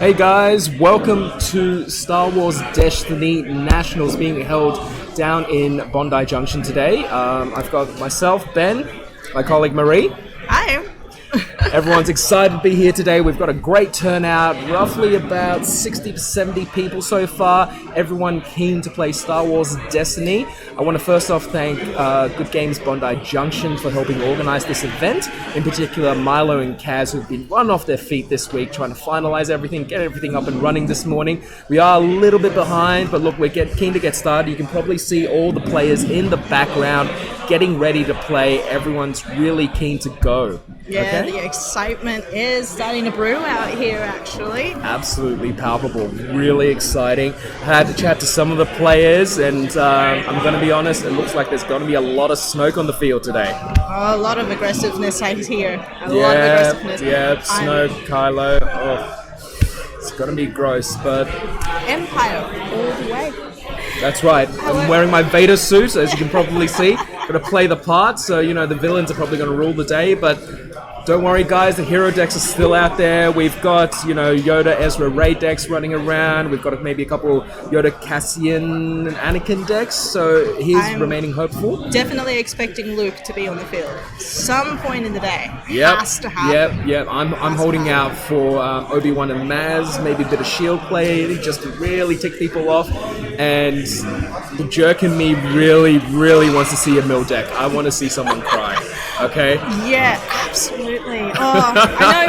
Hey guys, welcome to Star Wars Destiny Nationals being held down in Bondi Junction today. I've got myself, Ben, my colleague Marie. Hi. Everyone's excited to be here today. We've got a great turnout, roughly about 60 to 70 people so far. Everyone keen to play Star Wars Destiny. I want to first off thank Good Games Bondi Junction for helping organize this event. In particular, Milo and Kaz, who've been run off their feet this week, trying to finalize everything, get everything up and running this morning. We are a little bit behind, but look, we're keen to get started. You can probably see all the players in the background getting ready to play. Everyone's really keen to go. Yeah, okay? The excitement is starting to brew out here, actually. Absolutely palpable. Really exciting. I had to chat to some of the players, and I'm going to be honest, it looks like there's going to be a lot of smoke on the field today. Oh, a lot of aggressiveness I hear. A lot of aggressiveness. Yeah, snow, Kylo. Oh, it's going to be gross, but... Empire, all the way. That's right. I'm wearing my Vader suit, as you can probably see. Going to play the part, so, you know, the villains are probably going to rule the day, but... Don't worry, guys, the hero decks are still out there. We've got, you know, Yoda, Ezra, Rey decks running around. We've got maybe a couple Yoda, Cassian, and Anakin decks, so he's remaining hopeful. Definitely expecting Luke to be on the field. Some point in the day. Yep. Has to happen. Yep. I'm holding out for Obi-Wan and Maz, maybe a bit of shield play, just to really tick people off. And the jerk in me really, really wants to see a Mill deck. I want to see someone cry. Okay? Yeah, absolutely. Oh, I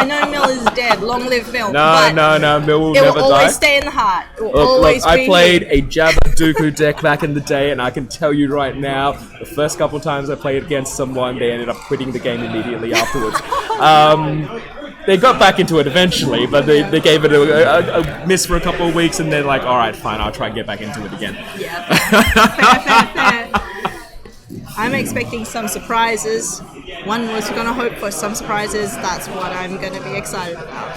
know Mill is dead. Long live Mill. No. Mill will never die. It will always stay in the heart. It will always be. I played a Jabba Dooku deck back in the day, and I can tell you right now, the first couple times I played against someone, they ended up quitting the game immediately afterwards. They got back into it eventually, but they gave it a miss for a couple of weeks, and they're like, all right, fine, I'll try and get back into it again. Yeah, fair. I'm expecting some surprises. One was going to hope for some surprises. That's what I'm going to be excited about.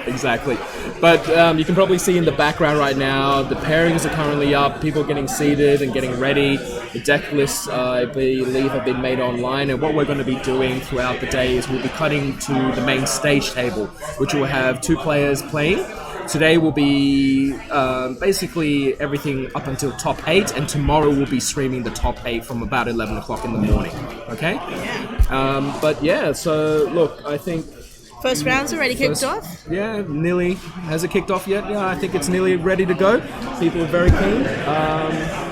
Exactly. But you can probably see in the background right now, the pairings are currently up, people getting seated and getting ready. The deck lists, I believe, have been made online, and what we're going to be doing throughout the day is we'll be cutting to the main stage table, which will have 2 players playing. Today will be basically everything up until top 8, and tomorrow we'll be streaming the top 8 from about 11 o'clock in the morning. Okay? Yeah. But yeah, so look, I think... First round's already kicked off? Yeah, nearly. Has it kicked off yet? Yeah, I think it's nearly ready to go. People are very keen.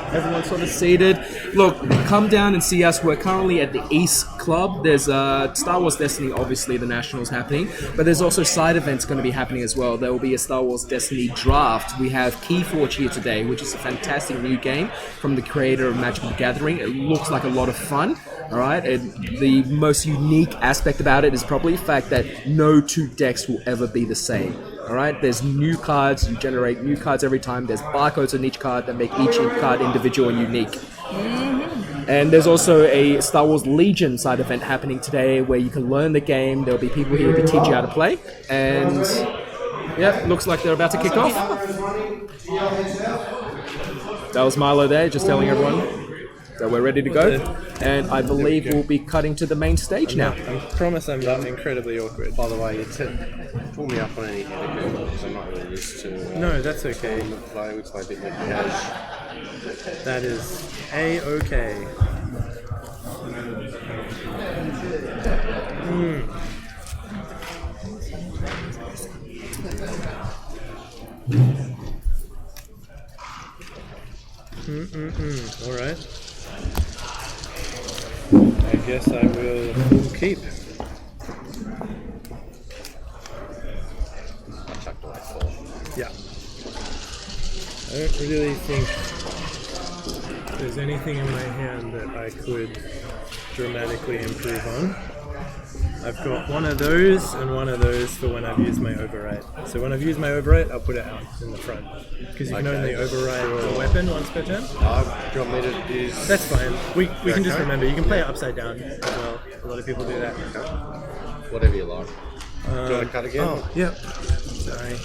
Everyone's sort of seated. Look, come down and see us. We're currently at the East Club. There's Star Wars Destiny, obviously, the Nationals happening. But there's also side events going to be happening as well. There will be a Star Wars Destiny draft. We have Keyforge here today, which is a fantastic new game from the creator of Magic the Gathering. It looks like a lot of fun. All right. The most unique aspect about it is probably the fact that no 2 decks will ever be the same. All right. There's new cards. You generate new cards every time. There's barcodes on each card that make each card individual and unique. Mm-hmm. And there's also a Star Wars Legion side event happening today where you can learn the game. There'll be people here to teach you how to play. And yeah, looks like they're about to kick off. That was Milo there, just telling everyone that we're ready to go, and I believe we'll be cutting to the main stage now. I promise I'm not incredibly awkward. By the way, pull me up on any header because I'm not really used to... No, that's okay. Looks like a bit like that is A-okay. Alright. I guess I will keep. Yeah. I don't really think there's anything in my hand that I could dramatically improve on. I've got one of those and one of those for when I've used my override. So when I've used my override, I'll put it out in the front. Because you can only override a weapon once per turn. Do you want me to use... That's fine. We can just remember, you can play it upside down as well. A lot of people do that. Whatever you like. Do you want to cut again? Oh, yeah. Sorry.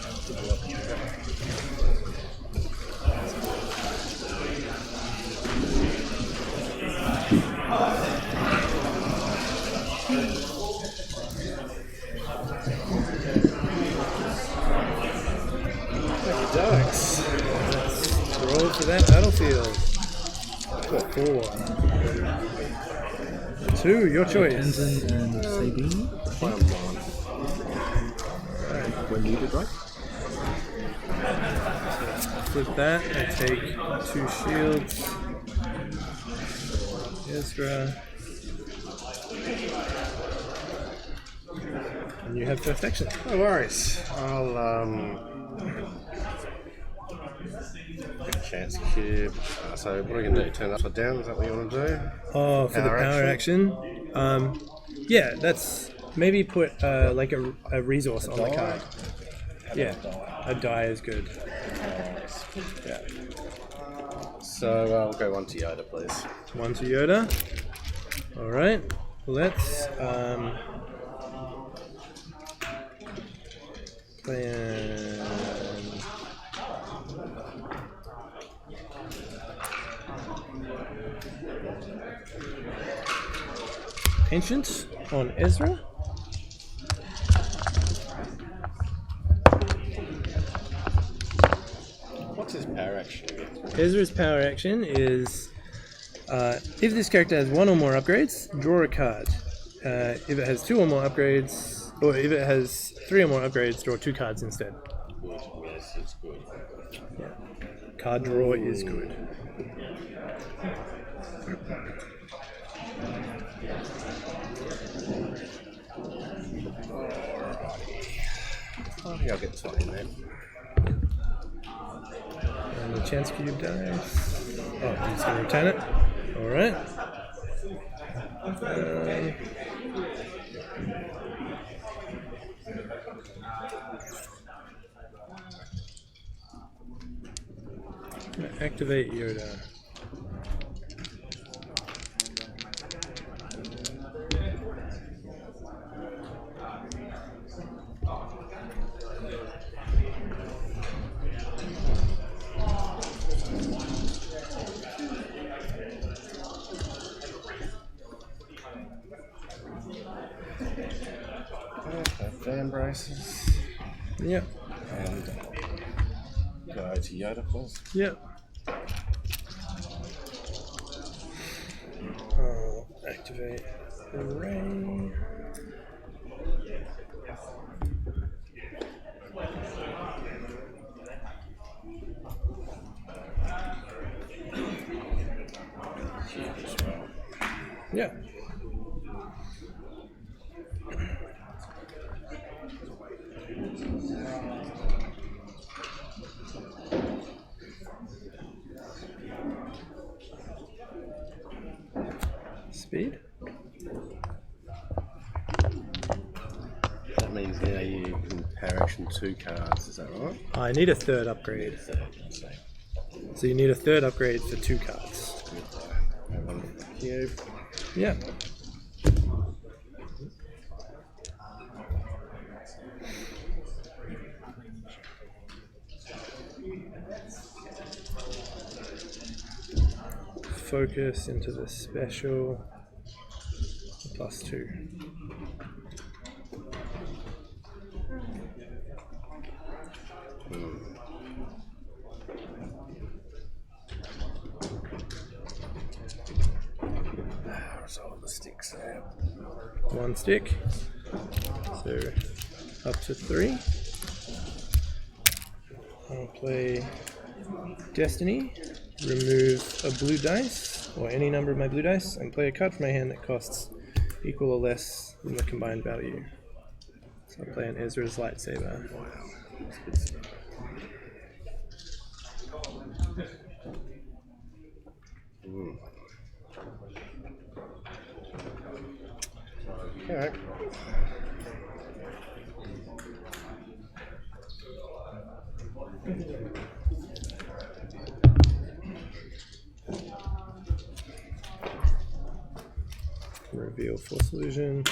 dice. Let's roll for that battlefield. 4. 2, your choice. Tenzin and Sabine. When needed, right? With that, I take 2 shields. Ezra. And you have perfection. No worries. I'll chance cube. So what are we gonna do? Turn it upside down? Is that what you want to do? Oh, for the power action. Yeah, that's maybe put like a resource on the card. Yeah, a die is good. Yeah. So I'll go 1 to Yoda, please. 1 to Yoda. All right. Let's plan. Ancient on Ezra. What's his power action again? Ezra's power action is if this character has 1 or more upgrades, draw a card. If it has 2 or more upgrades, or if it has 3 or more upgrades, draw 2 cards instead. Good. Yes, it's good. Yeah. Card draw is good. I think I'll get 20 then. And the chance cube dice. Oh, he's going to return it. Alright. Activate Yoda. Fan braces. Yep. And go to Yoda, please. Yep. I'll activate Array. Yeah. Speed. That means now you can power action 2 cards, is that right? I need a 3rd upgrade. So you need a 3rd upgrade for 2 cards. Cube. Yeah. Focus into the special +2. Resolve the sticks there. 1 stick. So up to 3. I'll play Destiny. Remove a blue dice, or any number of my blue dice, and play a card from my hand that costs equal or less than the combined value. So I'll play an Ezra's lightsaber. Wow. That's good stuff. Okay. Reveal Force Illusion.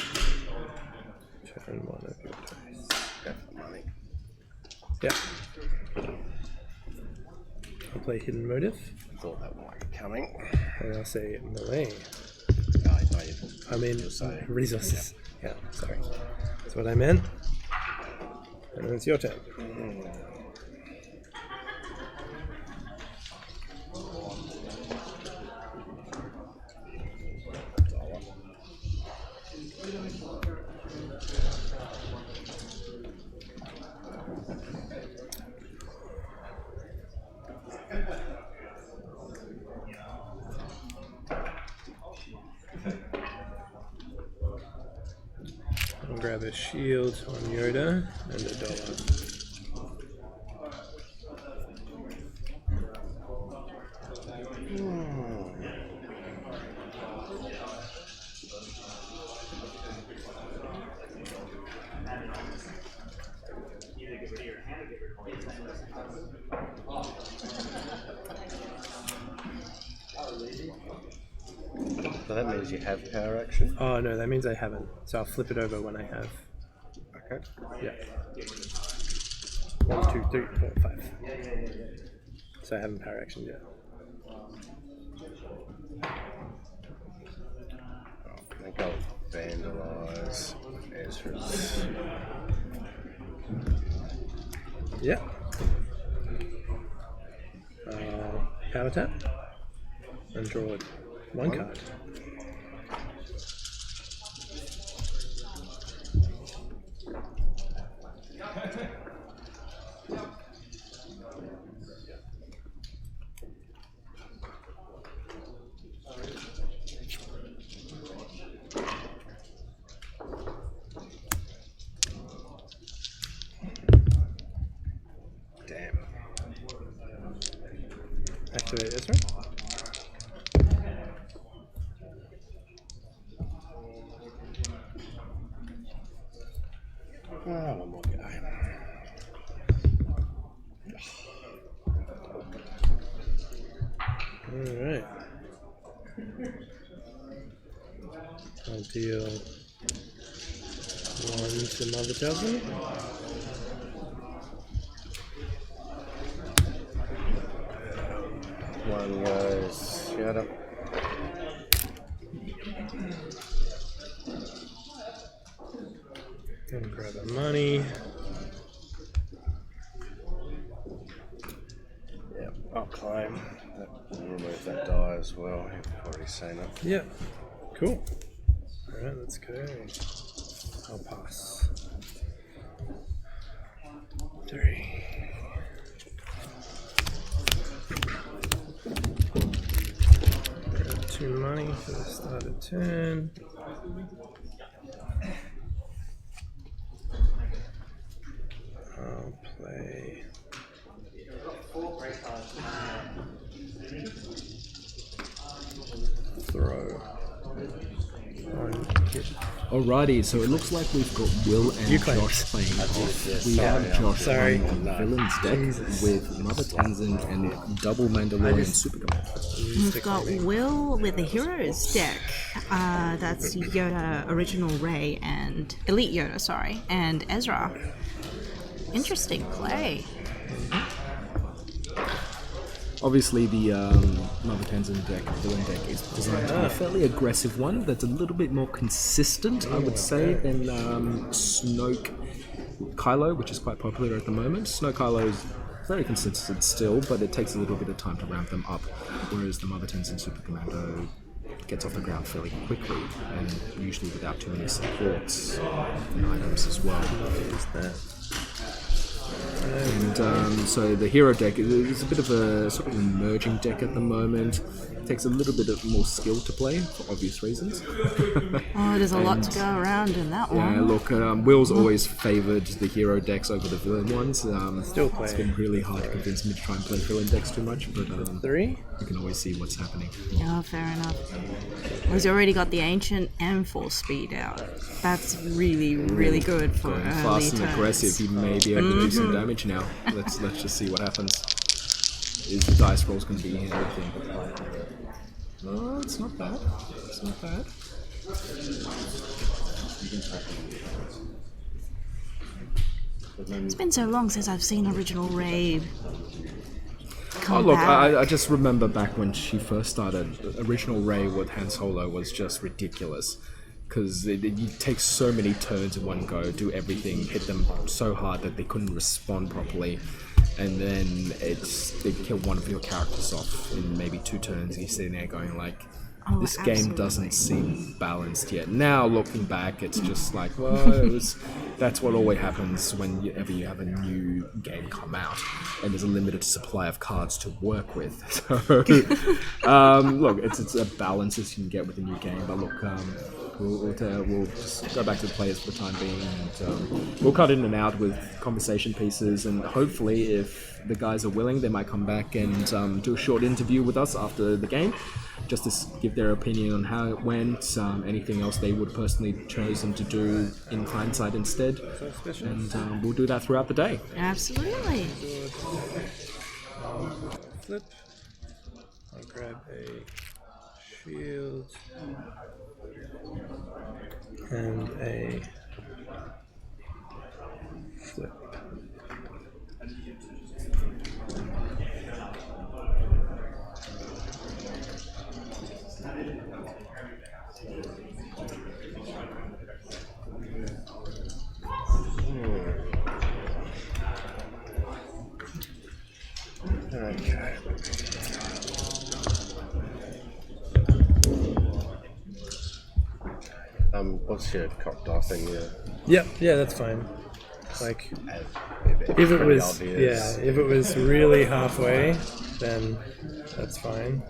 Turn 1 of your dice. Go for the money. Yeah. I'll play Hidden Motive. Thought that might be coming. And I'll say melee. I mean, resources. Yeah, sorry. That's what I meant. And then it's your turn. grab a shield on Yoda and $1. So that means you have power action. Oh no, that means I haven't. So I'll flip it over when I have. Okay. Yeah. 1, 2, 3, 4, 5. So I haven't power action yet. I go with Vandalize, Ezra's. Yeah. Power tap. And draw one card. Damn. Activate Ezra. One more guy. Alright. I'll deal 1 to Mother Thousand. One goes Yoda. And grab a money. Yep, I'll claim. We'll remove that die as well. You've already seen it. Yeah. Cool. Alright, let's go. I'll pass. 3. Grab 2 money for the start of turn. I'll play. Throw. On hit. Alrighty, so it looks like we've got Will and You claim. Josh playing off. yes, We sorry, have Josh sorry. playing on Villain's deck Jesus. with Mother Tenzin and double Mandalorian Super Command. We've got Will with the Heroes deck. That's Yoda, Original Rey, and Elite Yoda, sorry, and Ezra. Interesting play. Obviously, the Mother Tenzin deck, Villain deck, is designed to be a fairly aggressive one that's a little bit more consistent, I would say, than Snoke Kylo, which is quite popular at the moment. Snoke Kylo is very consistent still, but it takes a little bit of time to ramp them up, whereas the Mother Tenzin Super Commando gets off the ground fairly quickly, and usually without too many supports and items as well. Is that? And so the hero deck is a bit of a sort of emerging deck at the moment. It takes a little bit of more skill to play for obvious reasons. Oh, there's a lot to go around in that one. Yeah, look, Will's always favoured the hero decks over the villain ones. Still playing. It's been really hard to convince me to try and play villain decks too much, but 3. you can always see what's happening. Oh, fair enough. Well, he's already got the Ancient and Force Speed out. That's really, really good for Going early fast and turns. aggressive, he may be able to do some damage now. Let's just see what happens. Is the dice roll's going to be and everything? Oh, it's not bad. It's not bad. It's been so long since I've seen Original Rey come Oh look, back. I just remember back when she first started, Original Rey with Han Solo was just ridiculous. Because you take so many turns in one go, do everything, hit them so hard that they couldn't respond properly, and then they'd kill one of your characters off in maybe 2 turns, and you're sitting there going like, Oh, this game absolutely. doesn't seem balanced yet. Now looking back, it's just like, well, that's what always happens whenever you have a new game come out, and there's a limited supply of cards to work with. So, look, it's a balance as you can get with a new game, but look, we'll just go back to the players for the time being, and we'll cut in and out with conversation pieces, and hopefully, if the guys are willing, they might come back and do a short interview with us after the game, just to give their opinion on how it went, anything else they would personally chosen to do in hindsight instead, and we'll do that throughout the day. Absolutely. Flip. I'll grab a shield and a flip. Okay. What's your cocktail thing? Yeah, that's fine. Like, If if it was really halfway, then that's fine.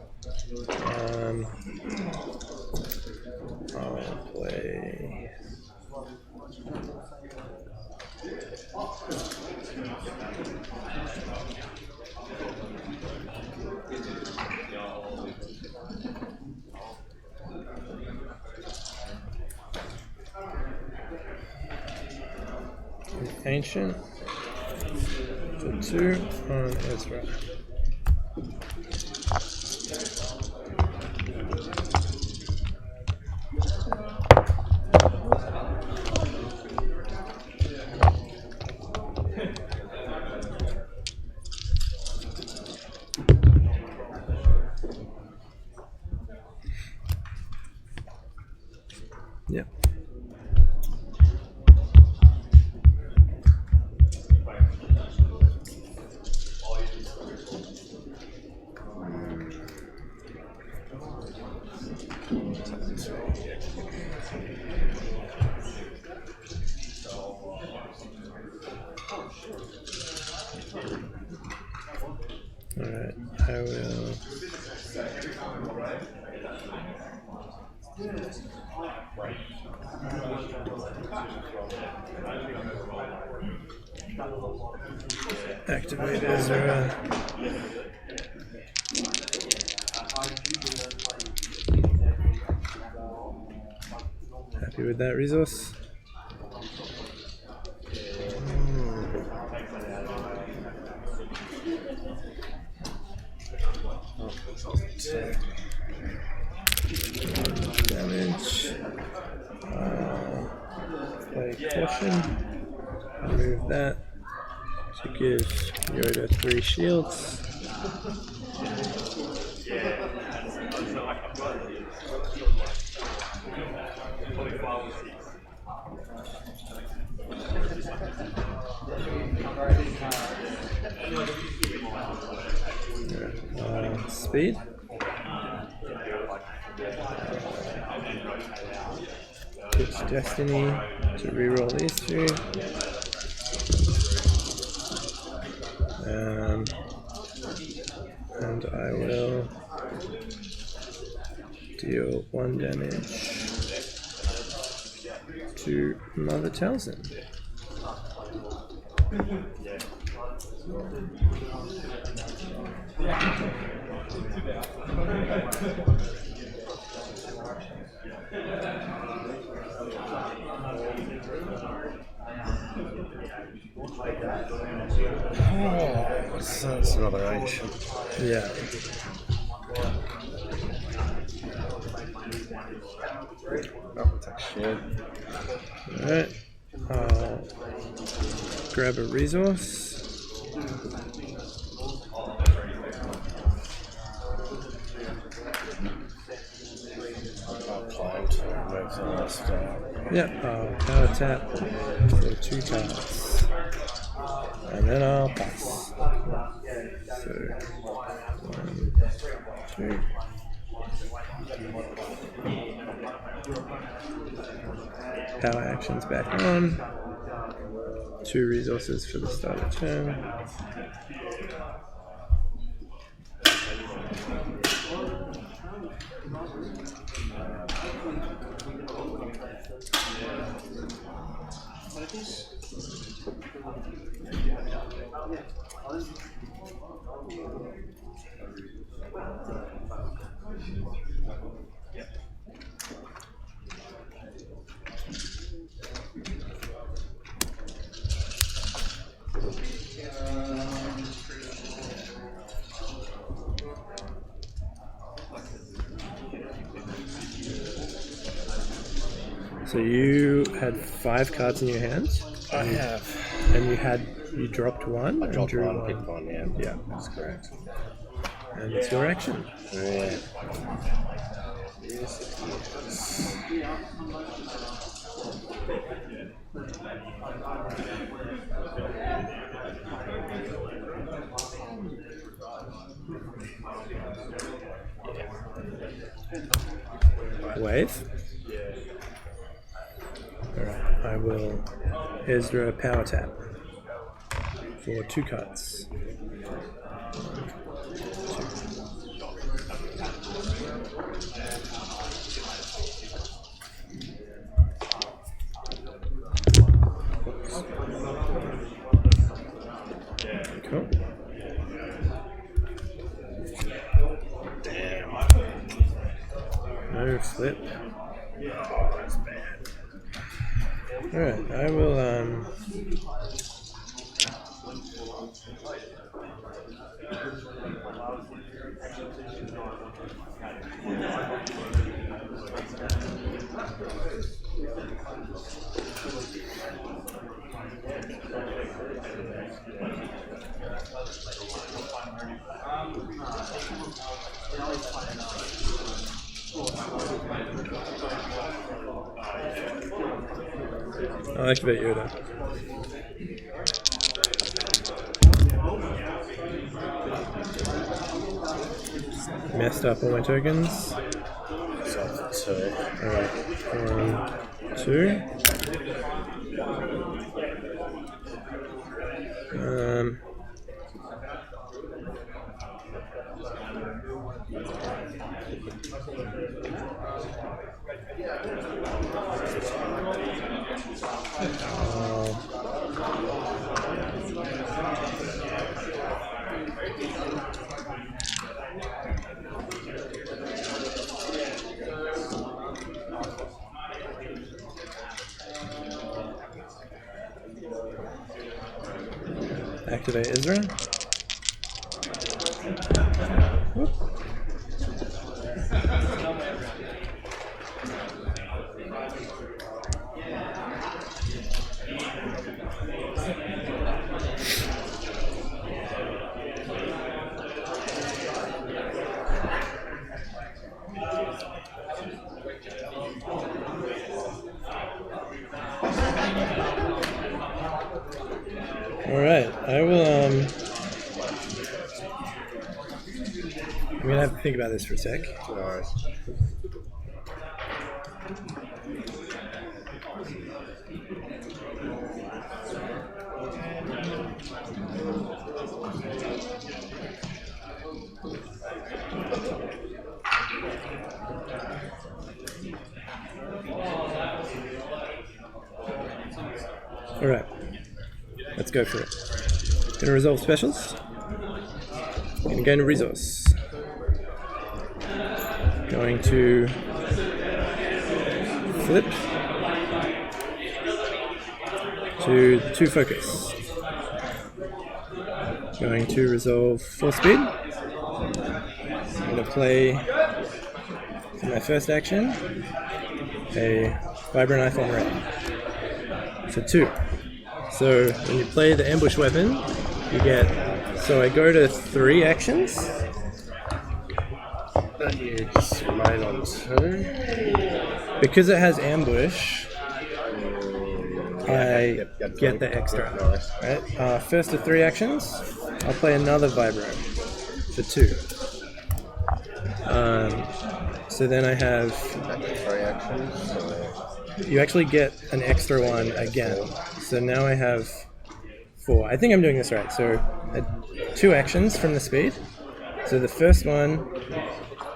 I'll play. Ancient for 2 on Ezra. Yep. Alright, I will activate Ezra. Happy with that resource? Damage. Play caution. Remove that to give Yoda 3 shields. Speed. Pitch Destiny to reroll these 2. And I will deal 1 damage to Mother Townsend. That's another ancient. Yeah. Oh, take shield. Alright. I'll grab a resource. I'll climb to remove the last Yep, I'll power tap for 2 cards. And then I'll pass. So, 1, 2. Power actions back on. 2 resources for the start of turn. So you had 5 cards in your hand, I have. and you dropped one. I and dropped drew one, picked one, yeah. Yeah, That's correct. and it's your action. Yeah. Yes, it is. Wave. Alright, I will Ezra power tap for 2 cards. Cool. Damn. No flip. Oh, that's bad. Alright, I will I'll activate Yoda. Messed up all my tokens. So that's 2. Alright, 1, 2. Activate Ezra. Whoop. Alright, I will, I'm gonna have to think about this for a sec. Nice. Alright, let's go for it. Gonna resolve specials. Gonna gain a resource. Going to flip to 2 focus. Going to resolve 4 speed. I'm gonna play for my first action a Vibrant Eye on red. So 2. So when you play the ambush weapon, you get. So I go to 3 actions. You just remain on 2. Because it has ambush, I Yep, get the extra. Nice. Right? First of 3 actions, I'll play another Vibro for 2. So then I have. Back to 3 actions. So You actually get an extra one again. So now I have 4. I think I'm doing this right. So 2 actions from the speed. So the first one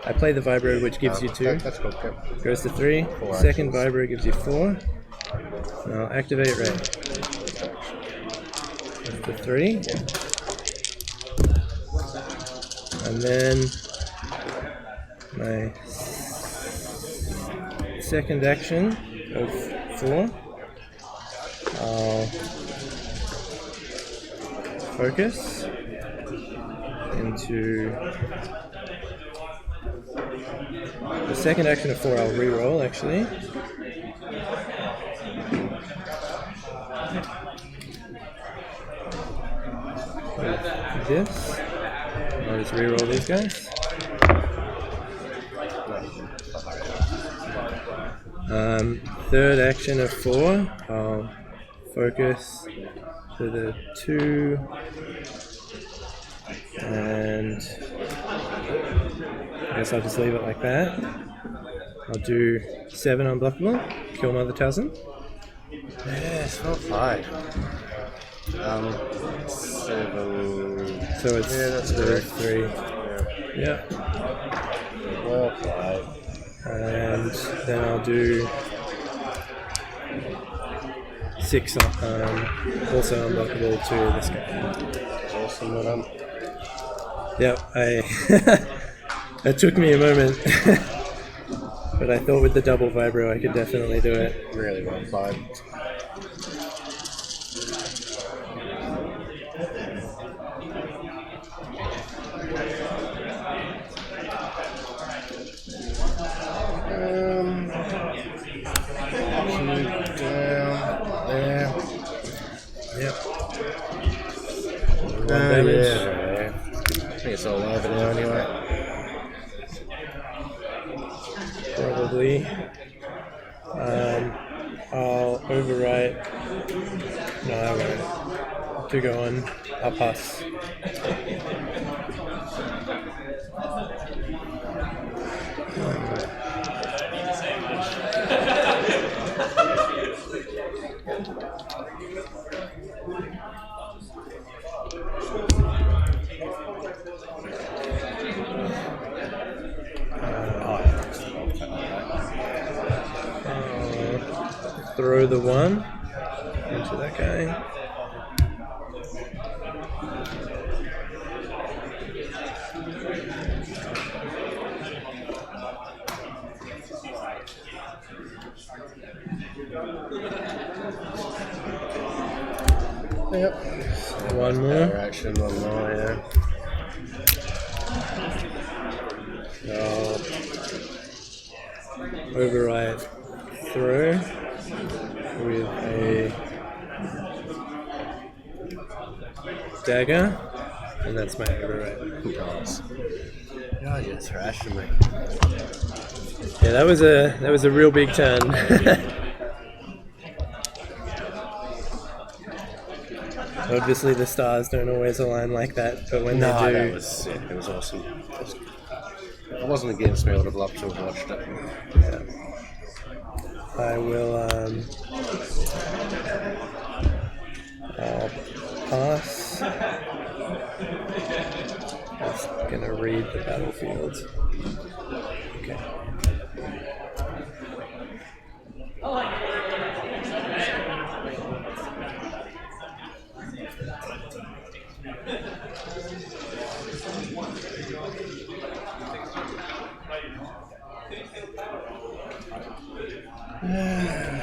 I play the vibro, which gives you 2. That's cool. Yep. Goes to 3. Four Second actions. vibro gives you 4. And I'll activate Ray. Goes to 3. And then my second action of 4. I'll focus into the second action of 4. I'll re-roll actually. With this, I'll just re-roll these guys. Third action of 4, I'll focus to the 2, and I guess I'll just leave it like that. I'll do 7 unblockable, kill Mother Talzin. Yes, well played. 7. So it's that's good. 3. Yeah. Yeah. Well played. And then I'll do 6 also unblockable to this guy. Awesome, well done. Yep, that took me a moment. But I thought with the double vibro I could definitely do it. Really well played. Down there. Yep. One damage. Yeah. I think it's all over now anyway. Probably. I'll overwrite. No, I won't. To go on, I'll pass. Throw the 1 into that guy. Yep. 1 more. Action, 1 more, yeah. I'll override throw with a dagger, and that's my override. Nice. God, you're thrashing me. Yeah, that was a real big turn. Obviously, the stars don't always align like that, but when they do, that was sick. It was awesome. If it wasn't against me, I would have loved to have watched it. yeah. I will. I'll pass. Just gonna read the battlefield. Okay.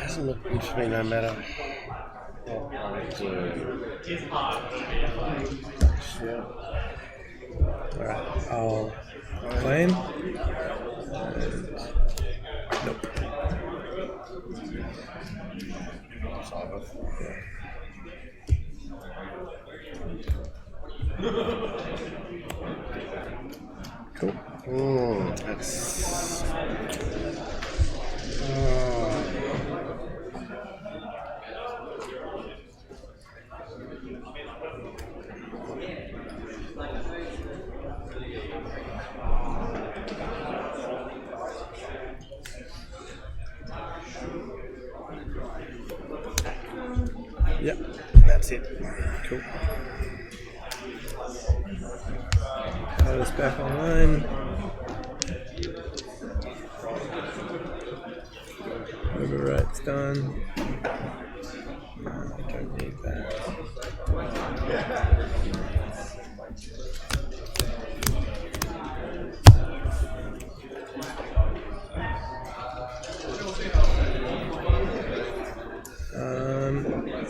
Doesn't look good for me no matter what I do. Yeah. Alright, I'll claim. And nope. Cool. That's. Yep. That's it. Cool. That is back online. done. I don't need that.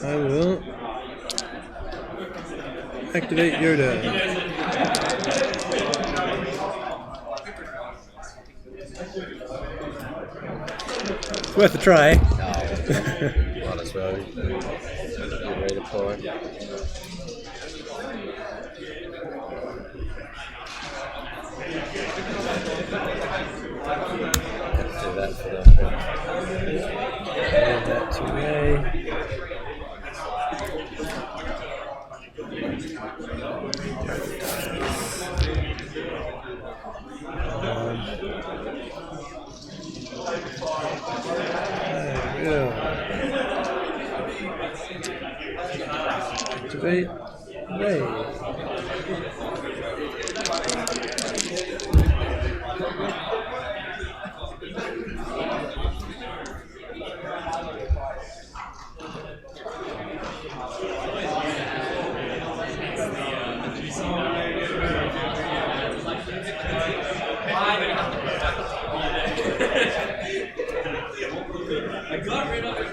I will activate Yoda. It's worth a try. Might as well. Redeploy. Do that for Add that to Ray. Activate Ray. I got rid of it.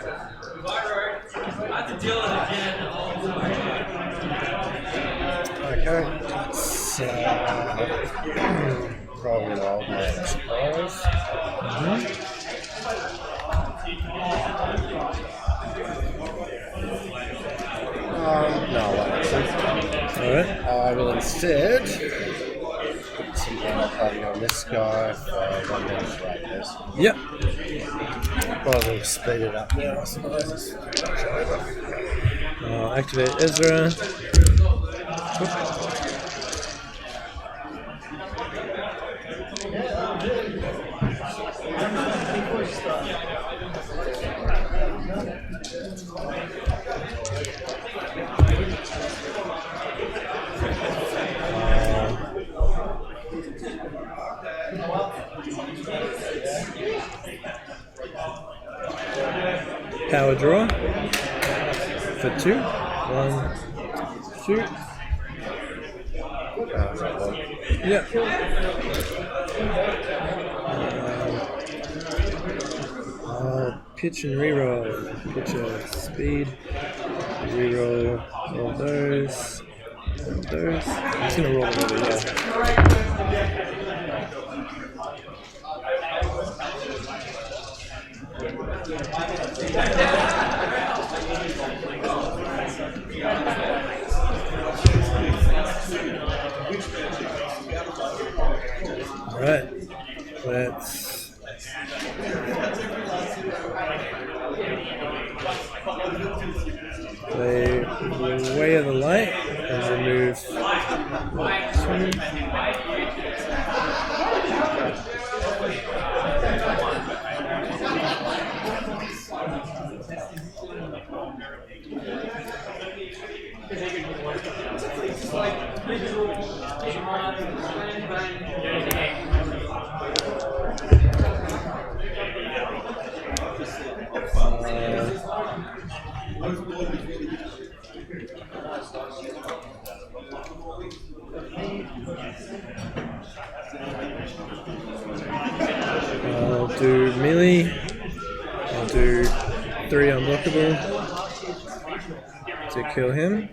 I have to deal with it again. Okay. So, probably an old man, I suppose. No, actually. Alright. I will instead put some party on this guy for 1 minute brightness. Yep. Probably speed it up now, I suppose. I'll activate Ezra. Power draw for 2. 1, 2. Yeah. I'll pitch and reroll. Pitch a speed. Reroll all those. All those. I'm just gonna roll them over here. Alright, let's play Way of the Light and remove 2. I'll do melee. I'll do 3 unblockable to kill him.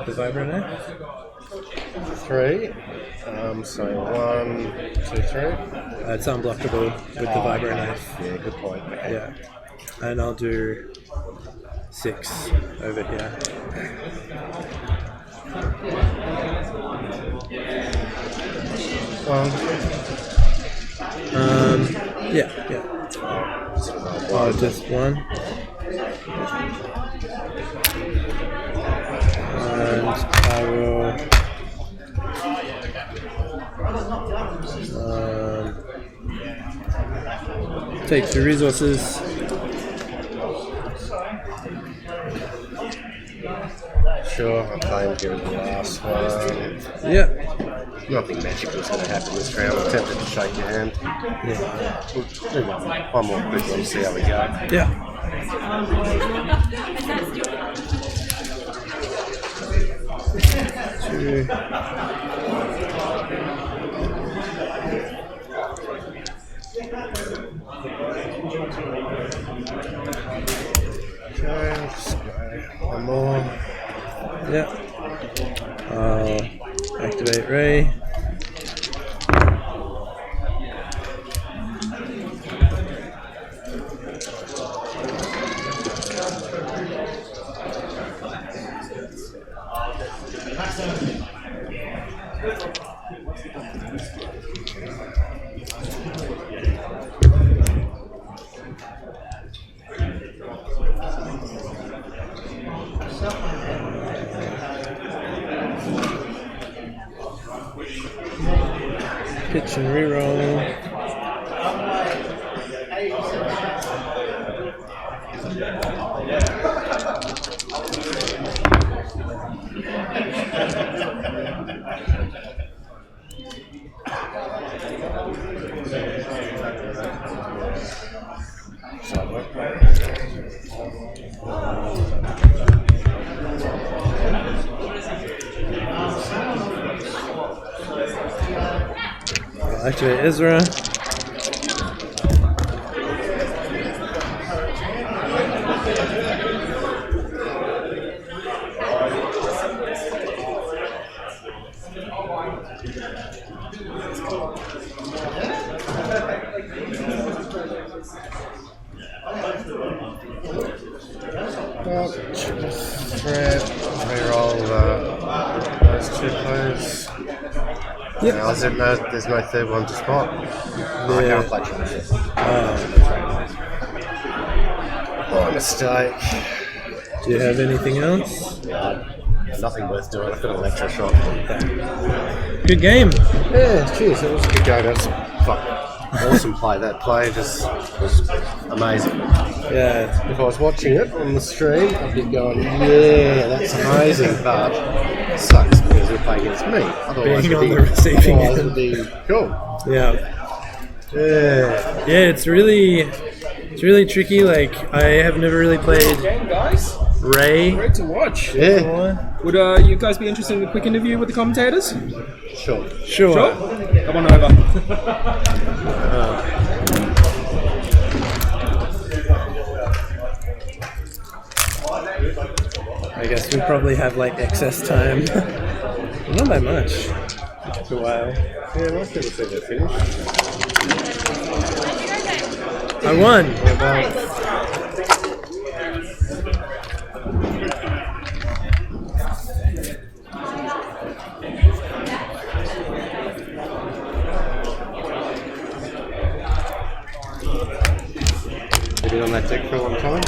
The vibrant knife. 3. So 1, 2, 3. It's unblockable with the vibrant knife. Yeah, good point. Okay. Yeah. And I'll do 6 over here. Yeah. Oh, just 1. And I will take 2 resources. Sure, I'll try and give it the last one. Yeah. nothing magical is going to happen this round. I'm tempted to shake your hand. Yeah. We'll do one more quick one, see how we go. Yeah. Two. Okay, just go one more. Yeah. I'll activate Ray. Pitch and reroll. I'll activate Ezra. Fred, reroll those two players. Yep. Now, there's no third one to spot. I can't play Travis. My mistake. Do you have anything else? Nothing worth doing. I've got an electroshock. Good game. Yeah, cheers. It was a good game. That's fucking awesome play. That play just was amazing. Yeah. If I was watching it on the stream, I'd be going, yeah, that's amazing, but it sucks because you're playing against me. Otherwise, Being it'd on be, the receiving otherwise end. it'd be cool. Yeah. Yeah. Yeah, it's really tricky. Like, I have never really played Game, guys. Ray Great to watch. Yeah, before. Would you guys be interested in a quick interview with the commentators? sure. Sure. Sure. Come on over. I guess we probably have like excess time. Not by much. It took a while. Yeah, most people say they're finished. I won. Yeah, well, you've been on that deck for a long time?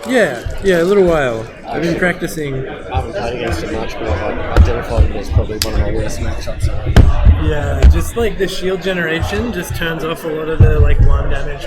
Yeah, a little while. I've been practicing. I haven't played against it much, but I've identified it as probably one of my worst matchups. Yeah, just like the shield generation just turns off a lot of the like one damage.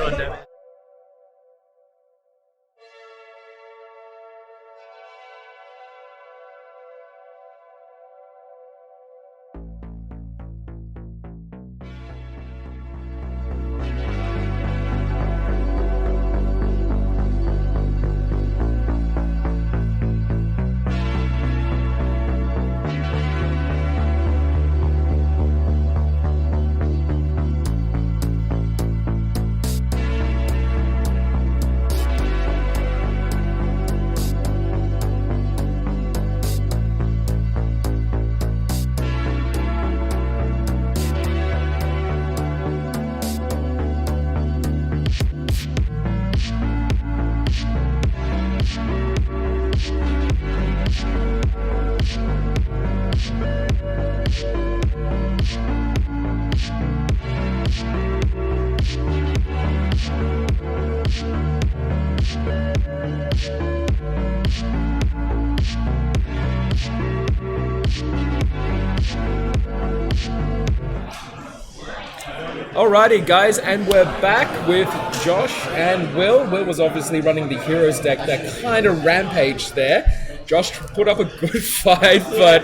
Alrighty, guys, and we're back with Josh and Will. Will was obviously running the Heroes deck that kind of rampaged there. Josh put up a good fight, but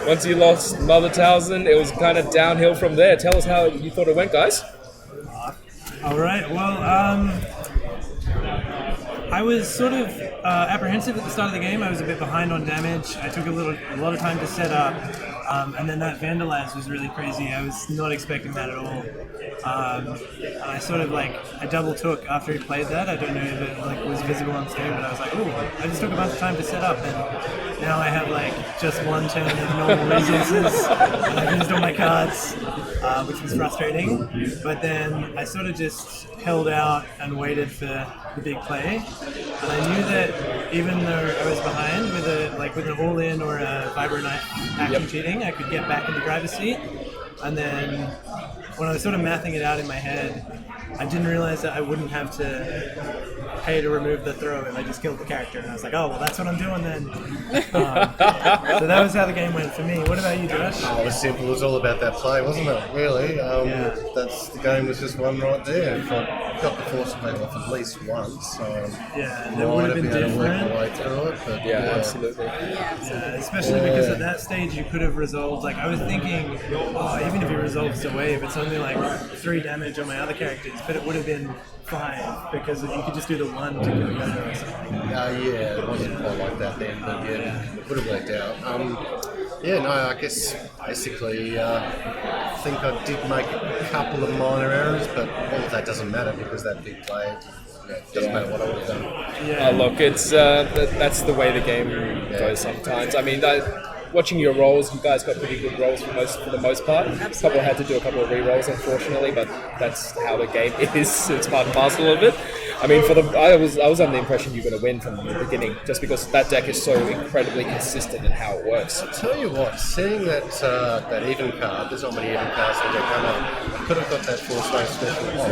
once he lost Mother Towson, it was kind of downhill from there. Tell us how you thought it went, guys. All right. Well, I was sort of apprehensive at the start of the game. I was a bit behind on damage. I took a lot of time to set up, and then that Vandalize was really crazy. I was not expecting that at all. And I sort of I double took after he played that. I don't know if it was visible on screen, but I was like, ooh, I just took a bunch of time to set up, and now I have just one turn of normal resources, and I've used all my cards, which was frustrating. But then I sort of just held out and waited for the big play, and I knew that even though I was behind with an all-in or a Vibro Knife action cheating, I could get back in the driver's seat. And then when I was sort of mathing it out in my head, I didn't realize that I wouldn't have to pay to remove the throw if I just killed the character. And I was like, oh, well, that's what I'm doing then. So that was how the game went for me. What about you, Josh? Oh, it was simple. It was all about that play, wasn't it? Really. The game was just one right there. If I got the force of off at least once, that would have been different. Way through it, but Absolutely. Especially because at that stage you could have resolved. I was thinking, even if he resolves the wave, it's only 3 damage on my other characters, but it would have been 5 because you could just do the 1 to kill Yoda or something. It wasn't quite like that then, but it would have worked out. I guess basically I think I did make a couple of minor errors, but all of that doesn't matter because that big play, it doesn't matter what I would have done. Look, it's that's the way the game goes sometimes. I mean, watching your rolls, you guys got pretty good rolls for the most part. A couple had to do a couple of re-rolls, unfortunately, but that's how the game is. It's part and parcel of it. I mean, I was under the impression you're going to win from the beginning, just because that deck is so incredibly consistent in how it works. I'll tell you what, seeing that even card, there's not many even cards that come up. I could have got that force wave special off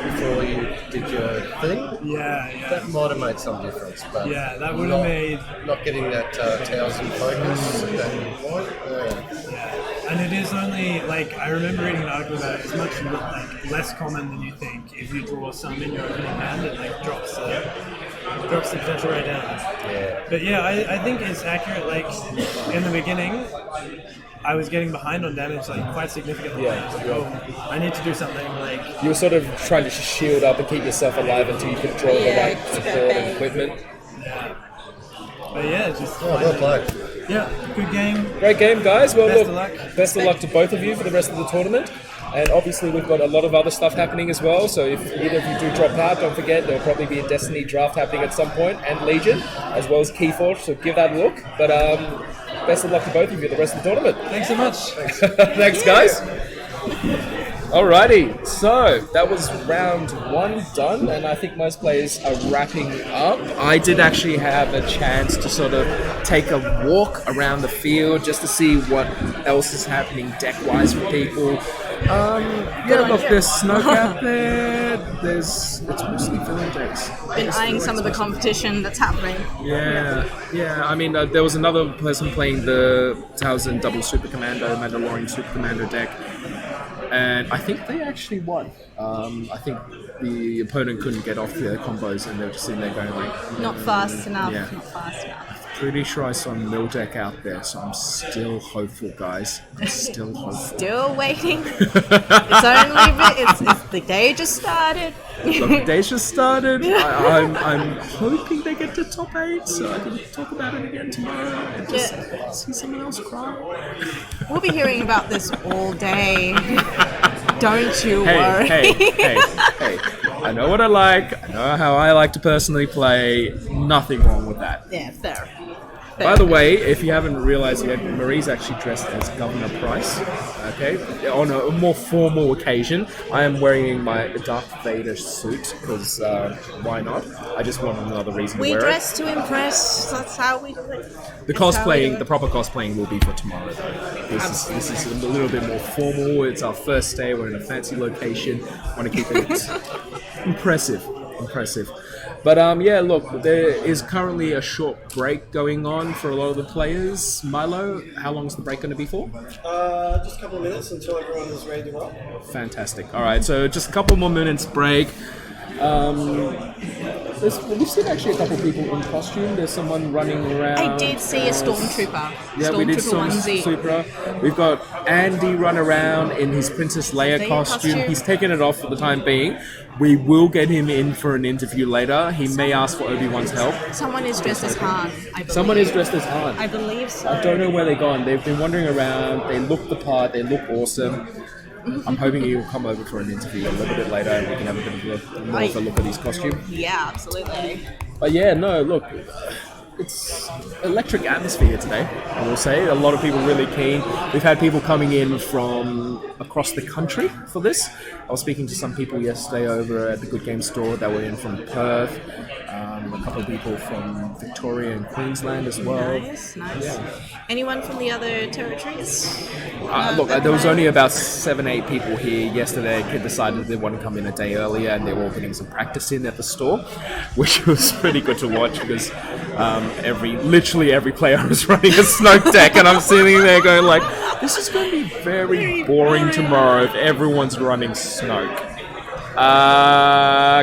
before you did your thing. That might have made some difference, but that would have made not getting that Towson focus at that point. And it is only I remember reading an article about it. It's much less common than you think. If you draw some in your opening hand, it drops the potential right down. But I think it's accurate. In the beginning, I was getting behind on damage quite significantly. I was I need to do something. You were sort of trying to shield up and keep yourself alive until you could draw the right support and equipment. But just well played. Good game. Great game, guys. Well, Best of luck to both of you for the rest of the tournament. And obviously, we've got a lot of other stuff happening as well. So if either of you do drop out, don't forget there'll probably be a Destiny draft happening at some point, and Legion, as well as Keyforge. So give that a look. But best of luck to both of you the rest of the tournament. Thanks so much. Thanks, guys. Alrighty, so that was round 1 done, and I think most players are wrapping up. I did actually have a chance to sort of take a walk around the field just to see what else is happening deck-wise for people. There's Snowcap there. It's mostly villain decks. Been eyeing some of the competition that's happening. I mean, there was another person playing the Towson Double Super Commando, Mandalorian Super Commando deck. And I think they actually won. I think the opponent couldn't get off their combos, and they were just sitting there going not fast enough. Not fast enough. Pretty sure I saw Mill deck out there, so I'm still hopeful, guys. I'm still hopeful. Still waiting. It's the day just started. Look, the day just started. I'm hoping they get to top 8, so I can talk about it again tomorrow and just see someone else cry. We'll be hearing about this all day. Don't you worry. Hey. I know what I like. I know how I like to personally play. Nothing wrong with that. Yeah, fair. By the way, if you haven't realized yet, Marie's actually dressed as Governor Price, okay? On a more formal occasion. I am wearing my Darth Vader suit, because why not? I just want another reason to wear it. We dress to impress, that's how we do it. The proper cosplaying will be for tomorrow, though. This is a little bit more formal. It's our first day, we're in a fancy location. I want to keep it impressive. But look, there is currently a short break going on for a lot of the players. Milo, how long is the break going to be for? Just a couple of minutes until everyone is ready to roll. Fantastic. All right, so just a couple more minutes break. We've seen actually a couple of people in costume. There's someone running around. I did see a stormtrooper. Yeah, we did onesie. Stormtrooper. We've got Andy run around in his Princess Leia costume. He's taken it off for the time being. We will get him in for an interview later. He may ask for Obi-Wan's help. Someone is dressed as Han, I believe. Someone is dressed as Han. I believe so. I don't know where they've gone. They've been wandering around. They look the part. They look awesome. I'm hoping he will come over for an interview a little bit later and we can have a bit of a look at his costume. Yeah, absolutely. But yeah, no, look, it's electric atmosphere today, I will say. A lot of people really keen. We've had people coming in from across the country for this. I was speaking to some people yesterday over at the Good Games store that were in from Perth. A couple of people from Victoria and Queensland as well. Nice. Anyone from the other territories? Look, there was only about 7-8 people here yesterday. A kid decided they wanted to come in a day earlier and they were all getting some practice in at the store, which was pretty good to watch because literally every player was running a Snoke deck and I'm sitting there going like, this is going to be very boring tomorrow if everyone's running Snoke.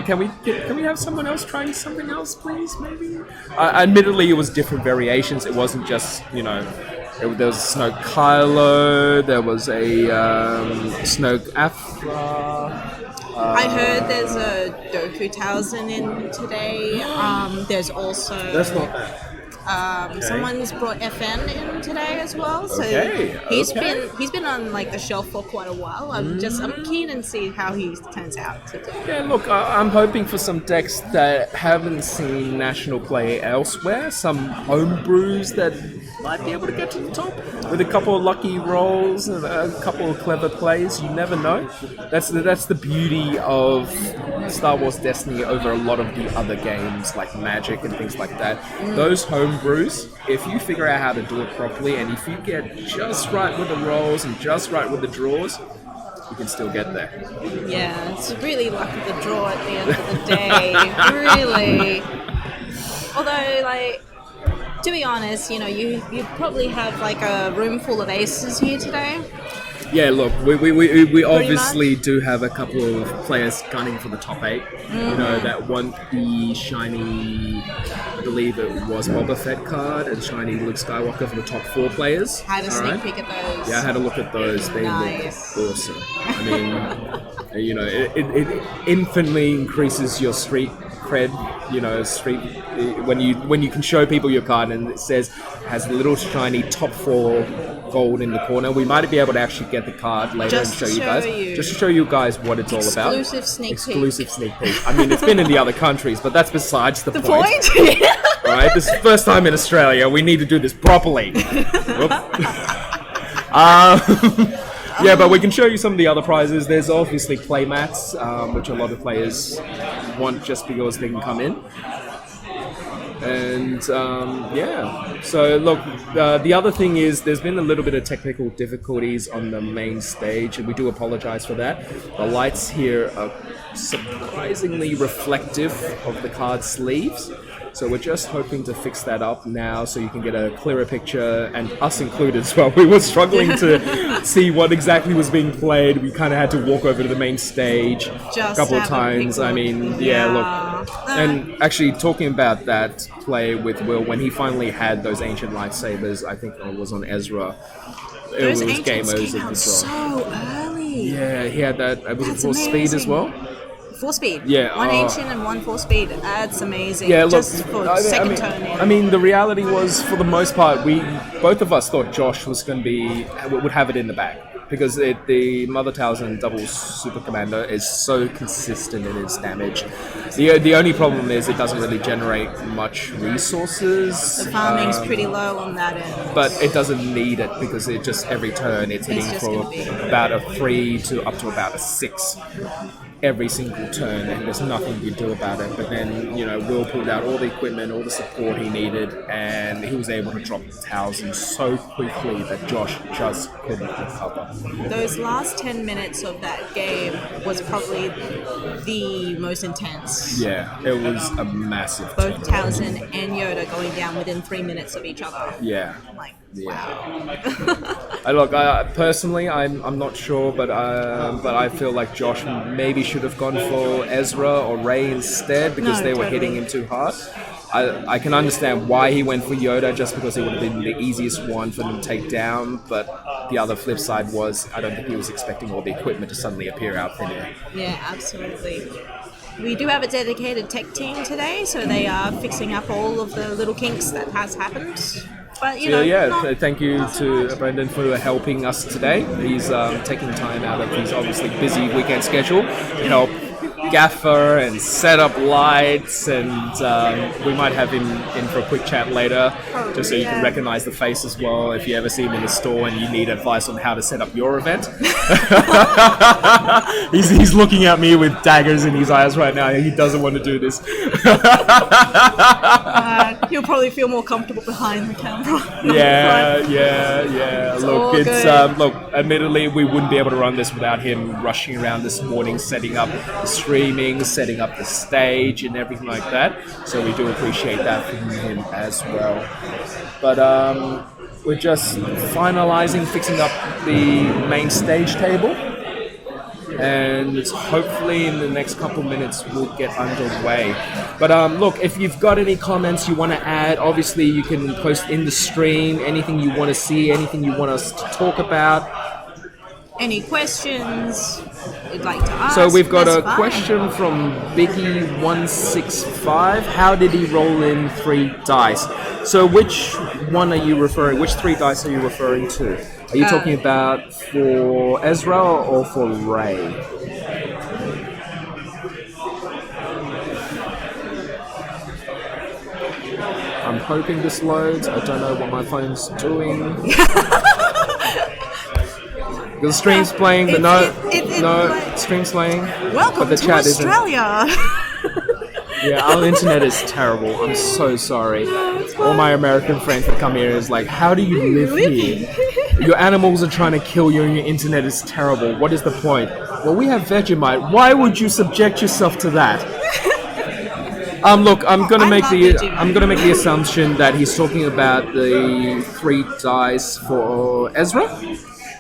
Can we have someone else trying something else, please? Maybe. Admittedly, it was different variations. It wasn't just there was Snoke Kylo. There was a Snoke Afra. I heard there's a Doku Towson in today. There's also. That's not bad. Someone's brought FN in today as well, so he's been on like the shelf for quite a while. I'm keen and see how he turns out today. Yeah, look, I'm hoping for some decks that haven't seen national play elsewhere, some homebrews that might be able to get to the top with a couple of lucky rolls and a couple of clever plays. You never know. That's the beauty of Star Wars Destiny over a lot of the other games like Magic and things like that. Those homebrews, if you figure out how to do it properly and if you get just right with the rolls and just right with the draws, you can still get there. Yeah, it's really luck of the draw at the end of the day. Really. Although, like, to be honest, you probably have like a room full of aces here today. Yeah, look, we obviously do have a couple of players gunning for the top 8. That want the shiny, I believe it was Boba Fett card, and shiny Luke Skywalker for the top 4 players. Had a sneak peek at those. Yeah, I had a look at those. They Nice. look awesome. I mean, it infinitely increases your street cred. When you can show people your card and it has a little shiny top 4 gold in the corner. We might be able to actually get the card later and show you guys. Just to show you guys what it's all about. Exclusive sneak peek. I mean, it's been in the other countries, but that's besides the point. All right, this is the first time in Australia. We need to do this properly. Yeah, but we can show you some of the other prizes. There's obviously play mats, which a lot of players want just because they can come in. And so look, the other thing is there's been a little bit of technical difficulties on the main stage, and we do apologize for that. The lights here are surprisingly reflective of the card sleeves. So we're just hoping to fix that up now so you can get a clearer picture, and us included as well. We were struggling to see what exactly was being played. We kind of had to walk over to the main stage a couple of times. I mean, look. And actually talking about that play with Will, when he finally had those ancient lightsabers, I think it was on Ezra. Those it was game ancients overs came at out the so early. Yeah, he had that. It was That's for speed as amazing. well. 4 speed. Yeah. One ancient and 1 4 speed. That's amazing. Yeah, look, just for second turn in. I mean, the reality was, for the most part, both of us thought Josh was going to would have it in the bag. Because the Mother Towson double Super Commander is so consistent in its damage. The only problem is it doesn't really generate much resources. The farming's pretty low on that end. But it doesn't need it because it just every turn it's hitting for about a 3 to up to about a 6 every single turn, and there's nothing you do about it. But then, Will pulled out all the equipment, all the support he needed, and he was able to drop the Towson so quickly that Josh just couldn't recover. those last 10 minutes of that game was probably the most intense. Yeah, it was a massive Both Towson and Yoda going down within 3 minutes of each other. Yeah. I'm like, Yeah. Look, personally, I'm not sure, but I feel like Josh maybe should have gone for Ezra or Ray instead because they were hitting him too hard. I can understand why he went for Yoda, just because it would have been the easiest one for them to take down, but the other flip side was I don't think he was expecting all the equipment to suddenly appear out thin air. Yeah, absolutely. We do have a dedicated tech team today, so they are fixing up all of the little kinks that has happened. But, you know, thank you to Brendan for helping us today. He's taking time out of his obviously busy weekend schedule to help gaffer and set up lights, and we might have him in for a quick chat later, just so you can recognize the face as well if you ever see him in the store and you need advice on how to set up your event. he's looking at me with daggers in his eyes right now. He doesn't want to do this. He'll probably feel more comfortable behind the camera. Yeah. Look, admittedly, we wouldn't be able to run this without him rushing around this morning, setting up the streaming, setting up the stage, and everything like that. So we do appreciate that from him as well. But we're just finalizing, fixing up the main stage table, and hopefully in the next couple minutes we'll get underway. But look, if you've got any comments you want to add, obviously you can post in the stream, anything you want to see, anything you want us to talk about. Any questions you'd like to ask? So we've got a fine. question from Biggie165. How did he roll in 3 dice? So which one are you referring? Which 3 dice are you referring to? Are you talking about for Ezra or for Ray? I'm hoping this loads. I don't know what my phone's doing. The stream's playing, but stream's playing. Welcome but the to chat Australia. Yeah, our internet is terrible. I'm so sorry. All my American friends that come here is like, how do you live here? Your animals are trying to kill you and your internet is terrible. What is the point? Well, we have Vegemite. Why would you subject yourself to that? Look, I'm gonna make the assumption that he's talking about the 3 dice for Ezra.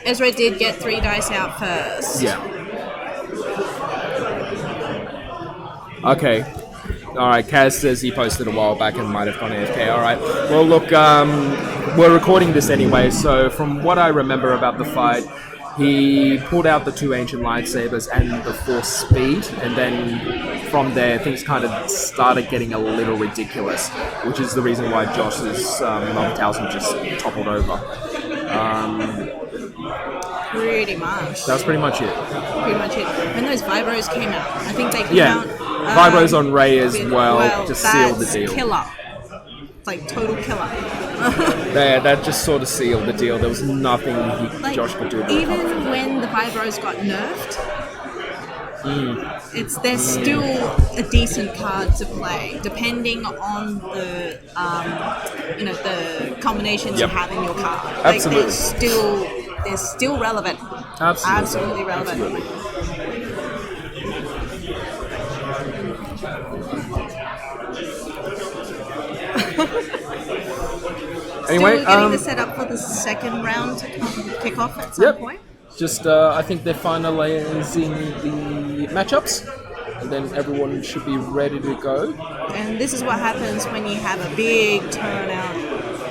Ezra did get 3 dice out first. Yeah. Okay. Alright, Kaz says he posted a while back and might have gone AFK. Alright. Well, look, we're recording this anyway, so from what I remember about the fight, he pulled out the 2 ancient lightsabers and the Force speed, and then from there things kind of started getting a little ridiculous, which is the reason why Josh's Towson just toppled over. Pretty much. That's pretty much it. When those vibros came out, I think they came out. Vibros on Ray as well, just sealed the deal. Killer. Like total killer. That just sort of sealed the deal. There was nothing Josh could do. Even when the vibros got nerfed, they're still a decent card to play, depending on the the combinations you have in your card. Like Absolutely. they're still relevant. Absolutely relevant. Absolutely. Anyway, still getting the setup for the second round to kick off at some point. Just, I think they're finalizing the matchups, and then everyone should be ready to go. And this is what happens when you have a big turnout.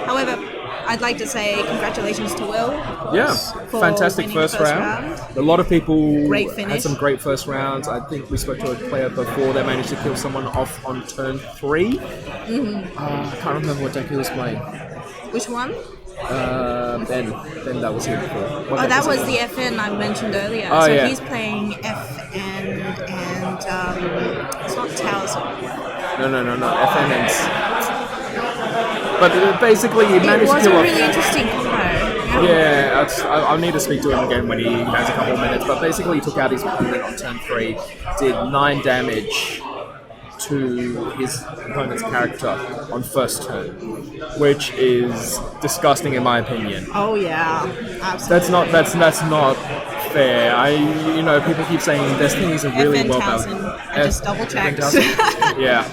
However, I'd like to say congratulations to Will. Yeah, fantastic first round. A lot of people had some great first rounds. I think we spoke to a player before that managed to kill someone off on turn 3. I can't remember what deck he was playing. Which one? Ben that was here before. That was the FN I mentioned earlier. He's playing FN and it's not Towers. No. FN's. But basically, he managed to kill It was a really interesting combo. Yeah, I'll need to speak to him again when he has a couple of minutes. But basically, he took out his opponent on turn 3, did 9 damage, to his opponent's character on first turn, which is disgusting in my opinion. Oh yeah, absolutely. That's not fair. People keep saying Destiny's a really FN well Townsend. balanced. I just double checked. Yeah.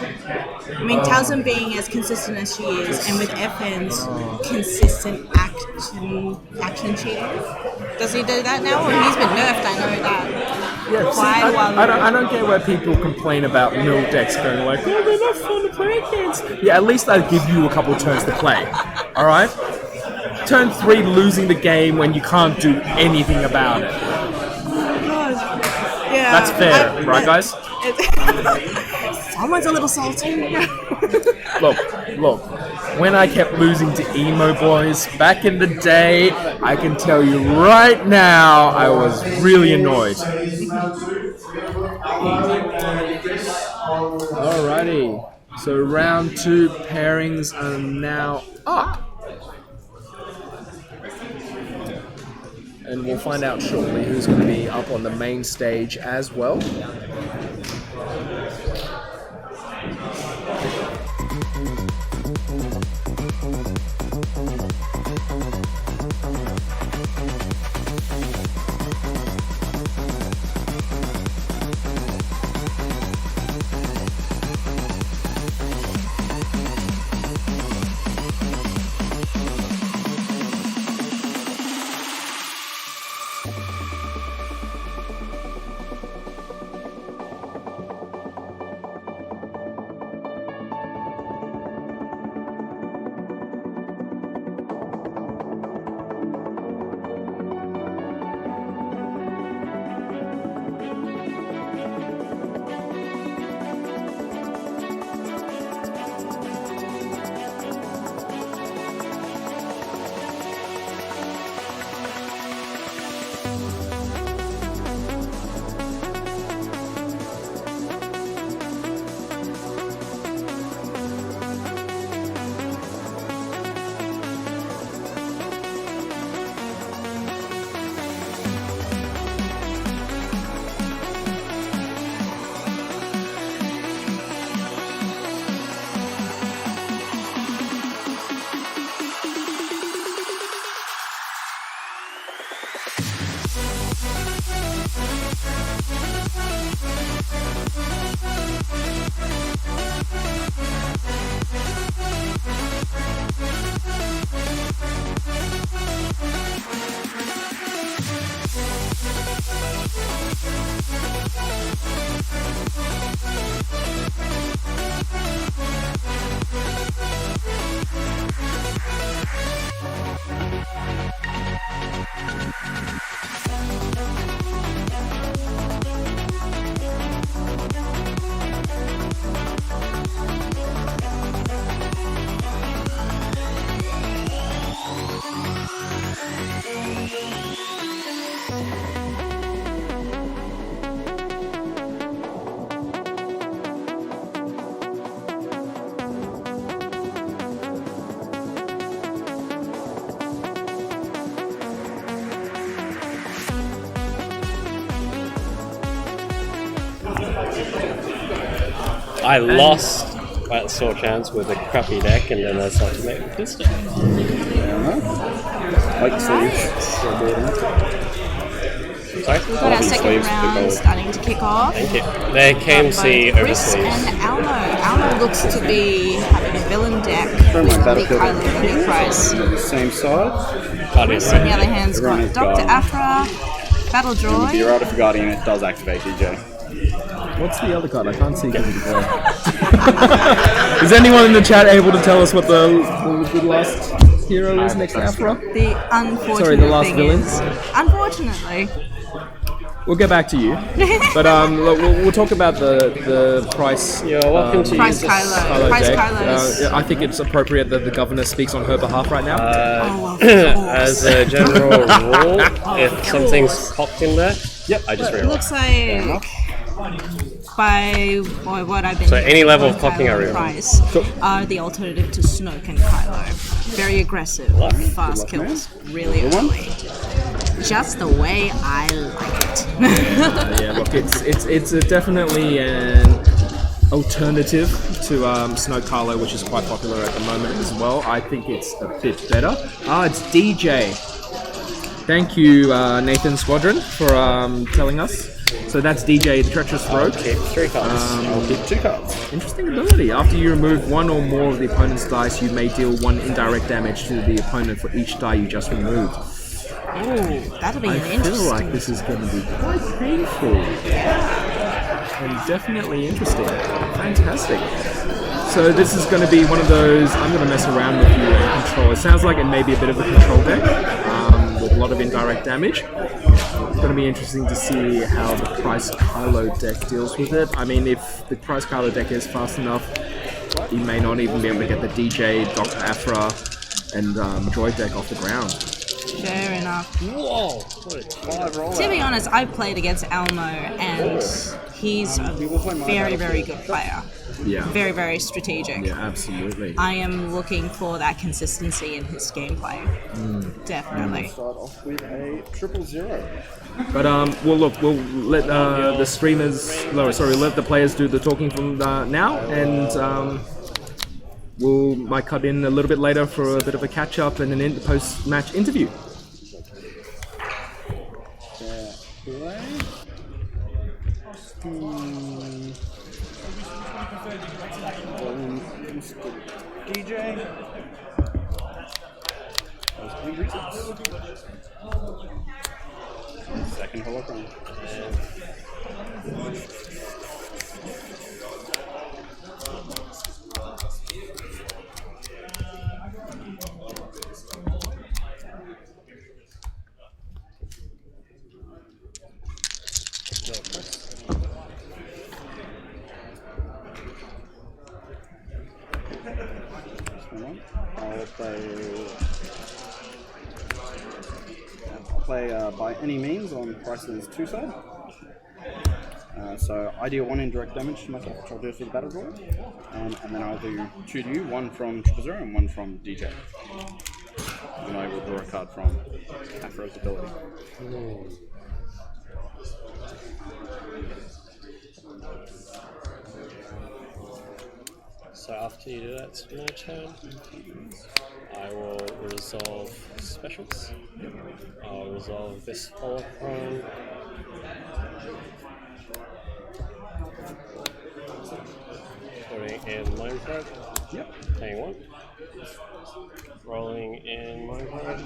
I mean, Townsend being as consistent as she is, and with FN's consistent action cheating. Does he do that now? Well, he's been nerfed, I know that. Yeah, I don't get where people complain about mill decks going like, oh, they're not fun to play against. Yeah, at least I'd give you a couple turns to play. Alright? Turn 3 losing the game when you can't do anything about it. Yeah, That's fair, right guys? Someone's a little salty. Look, when I kept losing to emo boys back in the day, I can tell you right now, I was really annoyed. Alrighty, so round 2 pairings are now up. And we'll find out shortly who's going to be up on the main stage as well. I lost by a sore chance with a crappy deck, and then I started to make this deck. Like sleeves. Sorry? We've got our second round starting to kick off. Thank you. They're KMC Chris overseas. and Almo. Almo looks to be having a villain deck From with my the Battlefield Kylo Ren price. Same side. Guardian Chris, on the Red. other hand's Everyone got has Dr. Guardian. Afra, Battle If Droid. you're out of Guardian, it does activate DJ. What's the other card? I can't see because of the glare. Is anyone in the chat able to tell us what the last hero is next to Afra? The unfortunate Sorry, the last thing villain? is, unfortunately, We'll get back to you. But look, we'll talk about the price. You're welcome to Price use Kylo. Price deck. Kylo's. I think it's appropriate that the governor speaks on her behalf right now. Oh, of course. As a general rule, if something's popped in there, I just It reroll. looks like by what I've been So any level of clocking I Kylo reroll. Price are the alternative to Snoke and Kylo. Very aggressive, fast kills, really early. Just the way I like it. Yeah, look, it's definitely an alternative to Snow Carlo, which is quite popular at the moment as well. I think it's a bit better. It's DJ. Thank you, Nathan Squadron, for telling us. So that's DJ, the Treacherous Rogue. Keep 3 cards. I'll keep 2 cards. Interesting ability. After you remove one or more of the opponent's dice, you may deal 1 indirect damage to the opponent for each die you just removed. Ooh, that'll be I an feel interesting. like this is going to be quite painful. And definitely interesting. Fantastic. So this is going to be one of those, I'm going to mess around with you and control. It sounds like it may be a bit of a control deck with a lot of indirect damage. It's going to be interesting to see how the Price Kylo deck deals with it. I mean, if the Price Kylo deck is fast enough, you may not even be able to get the DJ, Dr. Aphra, and Droid deck off the ground. Fair enough. Whoa! What a 5 roll. To be honest, I've played against Elmo, and he's a very, very good player. Yeah. Very, very strategic. Yeah, absolutely. I am looking for that consistency in his gameplay. Definitely. Start off with a 000. But well, look, we'll let the streamers, let the players do the talking from now, and we'll might cut in a little bit later for a bit of a catch up and an post-match interview. DJ. Second hologram. I'll play by any means on Price's 2 side. So I deal 1 indirect damage to myself, which I'll do for the battle droid. And then I'll do 2 to you, 1 from 000 and 1 from DJ. And I will draw a card from Aphra's ability. So after you do that, it's my turn. I will resolve specials. I'll resolve this holocron. Putting in Mind Probe. Yep. Paying 1. Rolling in Mind Probe.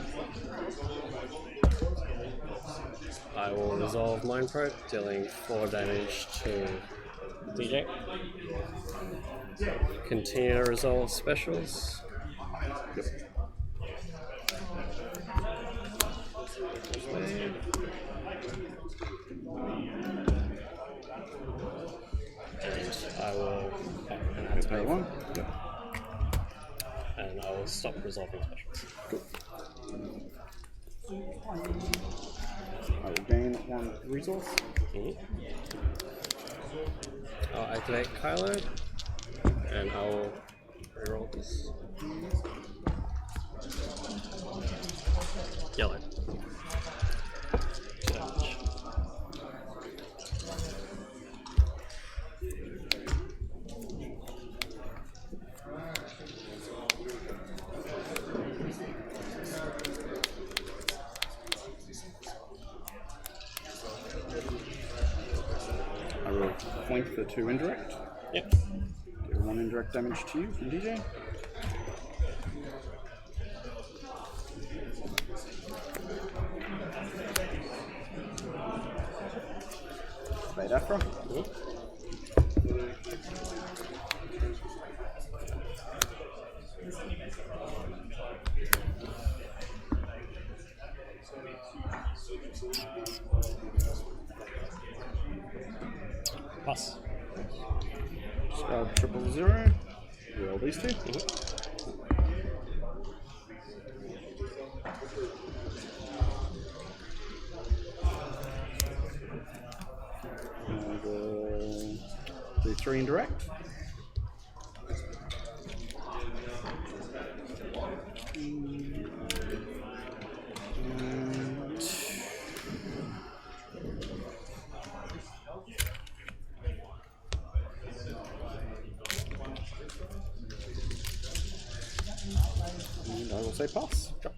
I will resolve Mind Probe, dealing 4 damage to DJ. Continue to resolve specials. Yep. And I will Pay 1. Yep. and I will stop resolving specials. I will gain 1 resource. I'll activate Kylo, and I will reroll this. Yellow. Damage. I will flank for 2 indirect. Yep. Do 1 indirect damage to you from DJ. Spade Aphra. Pass. Spell 000. Roll these 2. And do 3 indirect. say pass. Drop.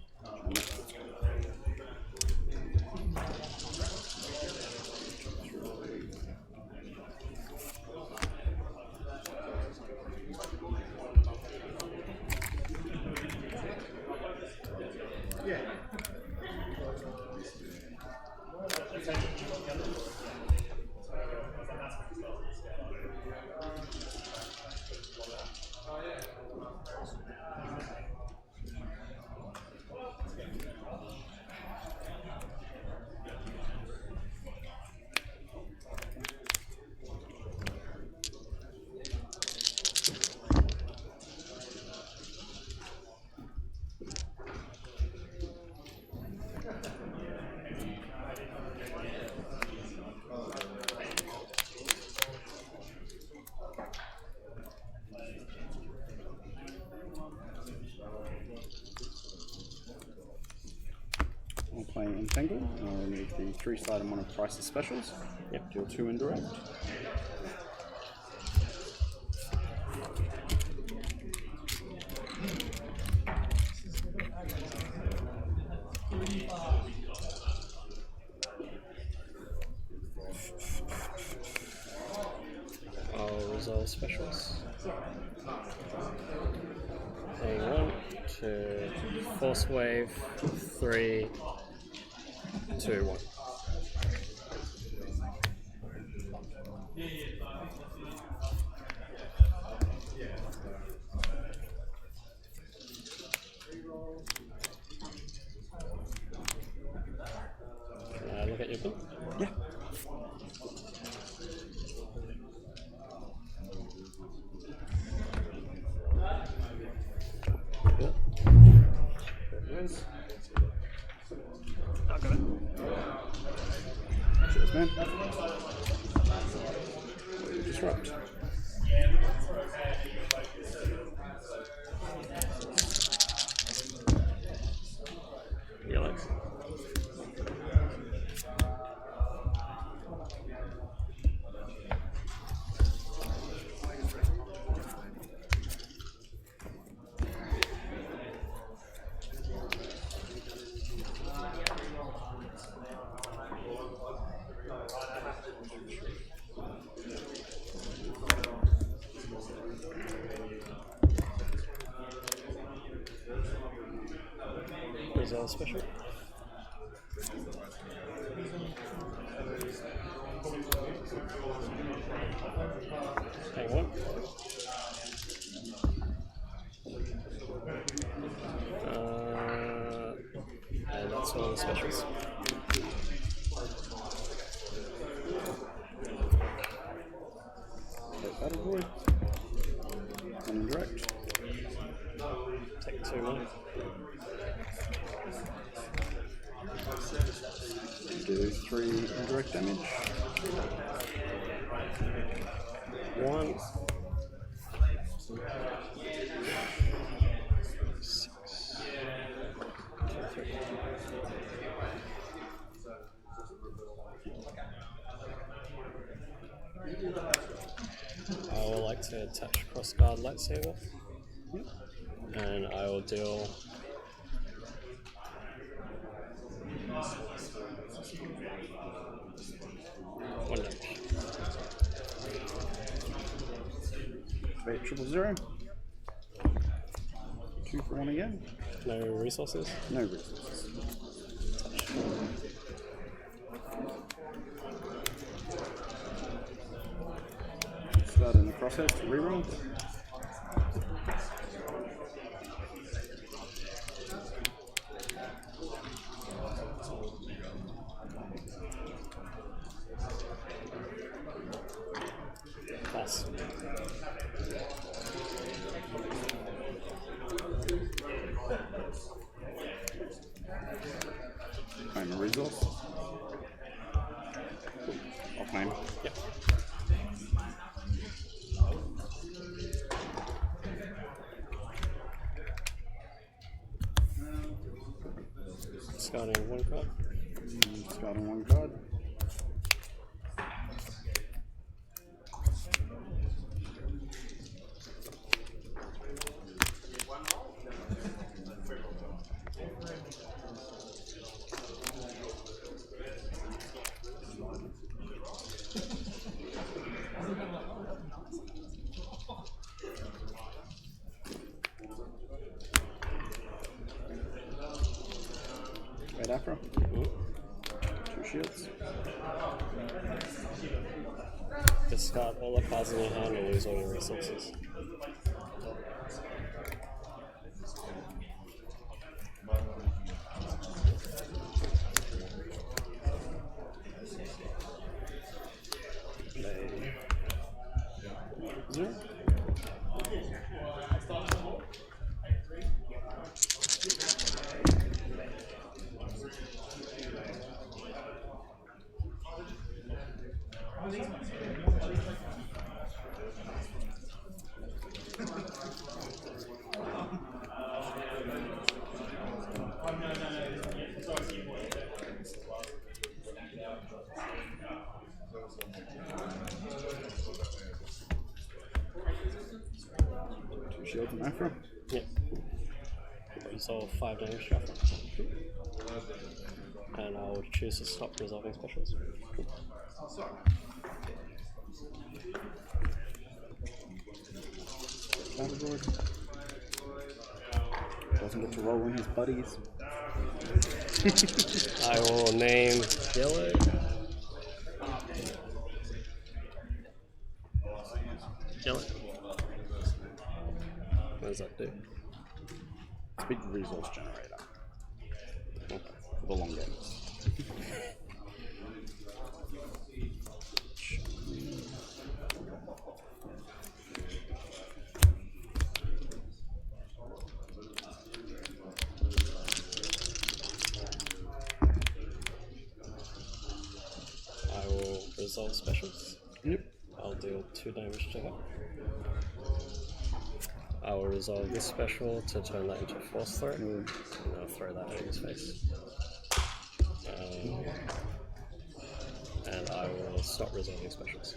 I'll play Entangle. I'll remove the 3-side and one of Price's specials. Yep, deal 2 indirect. I'll resolve specials. Playing 1 to Force Wave 3, 2, 1. Can I look at your book? Yeah. Yep. There it is. I got it. Cheers, man. Disrupt. Yellow. Resolve special. Hang on. And that's all the specials. Take Battle Void. One indirect. Take 2 more. Do 3 indirect damage. 1. 6. 3. I would like to attach Crossguard Lightsaber. And I will deal 1 damage. 800. 2 for 1 again. No resources. No resources. Start in the crosshairs to reroll. Pass. Claim a resource. I'll claim. Yep. Discarding 1 card. Discarding 1 card. shields. Discard all the cards in your hand or lose all your resources. Zero. Two shields and Afro. Yep. Resolve 5 damage to Afro. And I'll choose to stop resolving specials. Battle Droid. Doesn't get to roll in his buddies. I will name Yellow. Yellow. What does that do? It's a big resource generator. For the long game. I will resolve specials. Yep. I'll deal 2 damage to her. I will resolve this special to turn that into a force throw. And I'll throw that in his face. And I will stop resolving specials.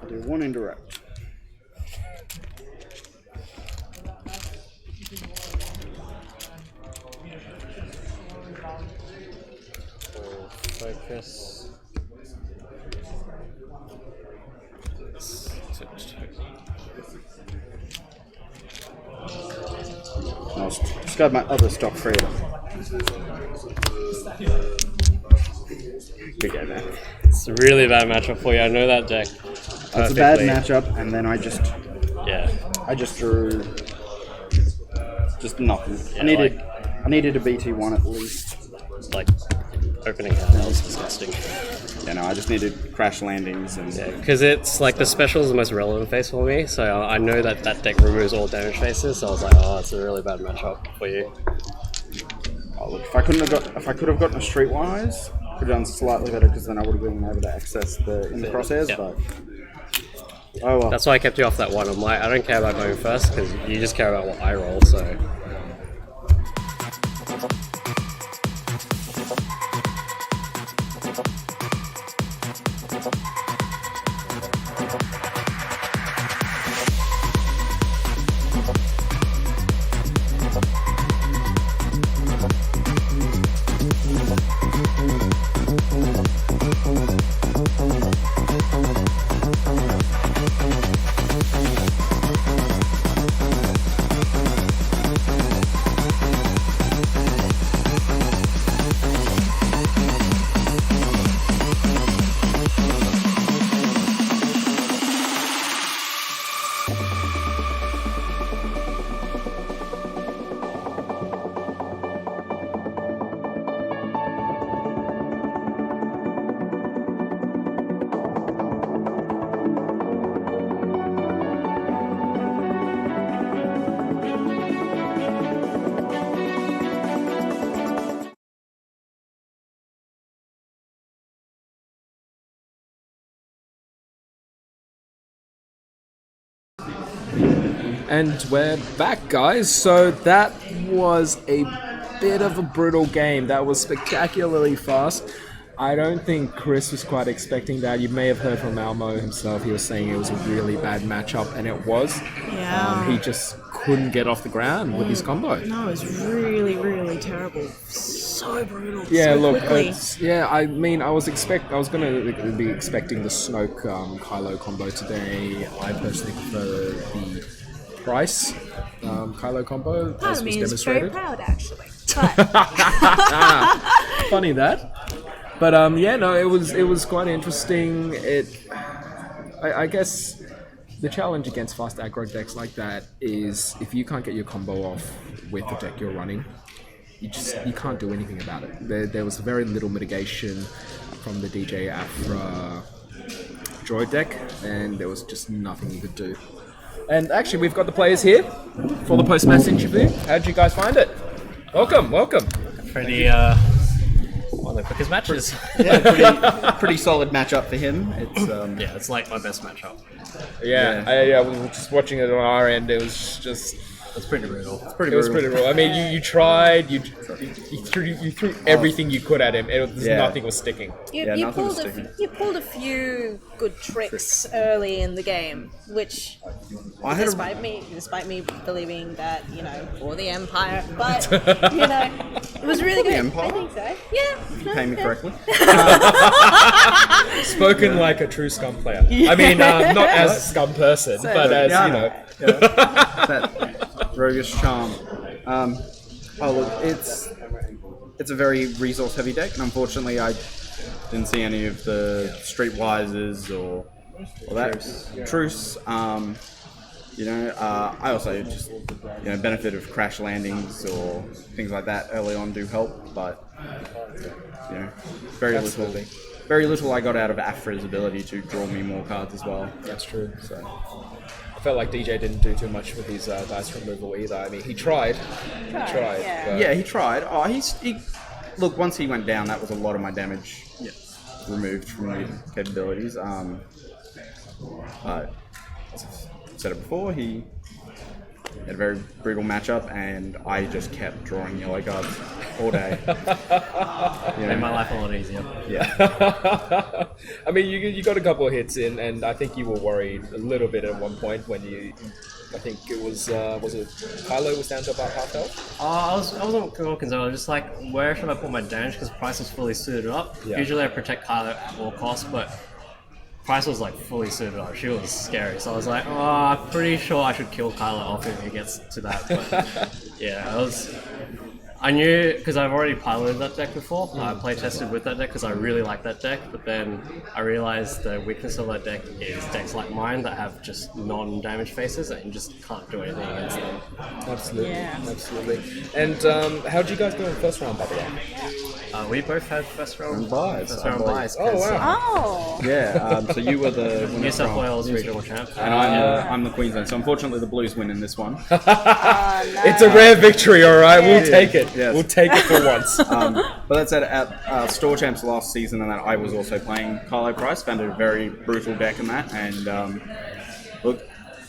I'll do 1 indirect. Or focus. I'll discard my other stock trader. Good game, man. It's a really bad matchup for you. I know that deck. It's a bad matchup, and then I just drew just nothing. Yeah, I needed a BT1 at least. Like opening hand, that was disgusting. Yeah, no, I just needed crash landings and Because it's like the special is the most relevant face for me, so I know that that deck removes all damage faces. So I was like, oh, it's a really bad matchup for you. oh, look, if I could have gotten a Streetwise, could have done slightly better because then I would have been able to access the in the crosshairs. Yeah. But oh well. That's why I kept you off that one. I'm like, I don't care about going first because you just care about what I roll. So. And we're back, guys. So that was a bit of a brutal game. That was spectacularly fast. I don't think Chris was quite expecting that. You may have heard from Malmo himself. He was saying it was a really bad matchup, and it was. Yeah. He just couldn't get off the ground with his combo. No, it's really, really terrible. So brutal. Yeah, so look, quickly. I mean, I was gonna be expecting the Snoke Kylo combo today. I personally prefer the Price Kylo combo, Part as of was me is very demonstrated. proud, actually. But Funny that. But yeah, no, it was quite interesting. I guess the challenge against fast aggro decks like that is if you can't get your combo off with the deck you're running, you can't do anything about it. There was very little mitigation from the DJ Afra droid deck, and there was just nothing you could do. And actually, we've got the players here for the post-match interview. How did you guys find it? Welcome. Pretty, one of the quickest matches. Yeah, pretty solid matchup for him. It's Yeah, it's like my best matchup. Yeah, we were just watching it on our end. It was just... It's pretty brutal. It was pretty raw. I mean, you tried, you threw everything you could at him, and nothing was sticking. you nothing was pulled sticking. you pulled a few good tricks early in the game, which, I had despite me believing that, for the Empire, but it was really good. Empire? I think so. Yeah. you pay me correctly. Spoken like a true scum player. I mean, not as a scum person, but as, That roguish charm. Look, it's a very resource heavy deck, and unfortunately I didn't see any of the Streetwisers or that truce. I also just benefit of crash landings or things like that early on do help, but very little I got out of Afra's ability to draw me more cards as well. That's true. So I felt like DJ didn't do too much with his dice removal either. I mean, he tried. Yeah. But Yeah, he tried. Look, once he went down, that was a lot of my damage removed from the capabilities. But as I've said it before, he had a very brutal matchup, and I just kept drawing yellow cards all day. Made my life a lot easier. Yeah. I mean, you got a couple of hits in, and I think you were worried a little bit at one point when I think it was it Kylo was down to about half health? I wasn't more concerned. I was just like, where should I put my damage? Because Price was fully suited up. Yeah. Usually I protect Kylo at all costs, but Price was like fully suited up. She was scary. So I was like, I'm pretty sure I should kill Kylo off if he gets to that. But yeah, I knew, because I've already piloted that deck before. I play tested with that deck because I really like that deck, but then I realized the weakness of that deck is decks like mine that have just non-damage faces and you just can't do anything against them. Absolutely. And how did you guys go in the first round, by the way? We both had first round buys. buys. Oh, wow. Oh. Yeah, so you were the winner New South from- Wales regional champ. and I'm the Queensland. So unfortunately, the Blues win in this one. It's a rare victory, all right. We'll take it. Yes. We'll take it for once. But that said, at Store Champs last season, and that I was also playing Kylo Price. Found a very brutal deck in that, and look,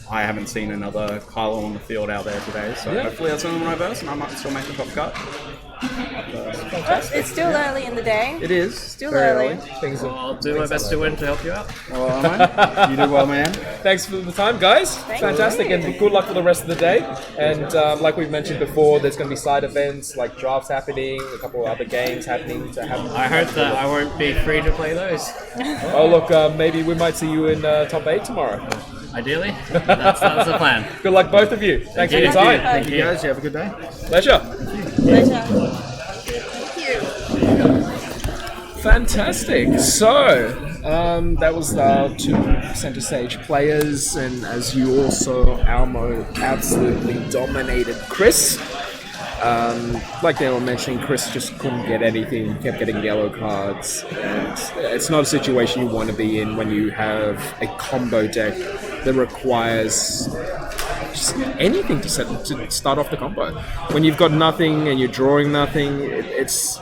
I haven't seen another Kylo on the field out there today. So hopefully that's only my verse, and I might still make the top cut. It's still early in the day. It is Still very early. I'll do my best to win to help you out. Well, am you did well, man. Thanks for the time, guys. Fantastic, you. and good luck for the rest of the day. And like we've mentioned before, there's going to be side events like drafts happening, a couple of other games happening to happen. I hope that I won't be free to play those. Oh, look, maybe we might see you in top 8 tomorrow. Ideally, that's the plan. Good luck, both of you. Thanks for your Thank you. time. Thank You guys, you have a good day. Pleasure. Pleasure. Thank you. Fantastic. So, that was our two center stage players, and as you all saw, Almo absolutely dominated Chris. Like they were mentioning, Chris just couldn't get anything, kept getting yellow cards, and it's not a situation you want to be in when you have a combo deck that requires just anything to start off the combo. When you've got nothing and you're drawing nothing, it's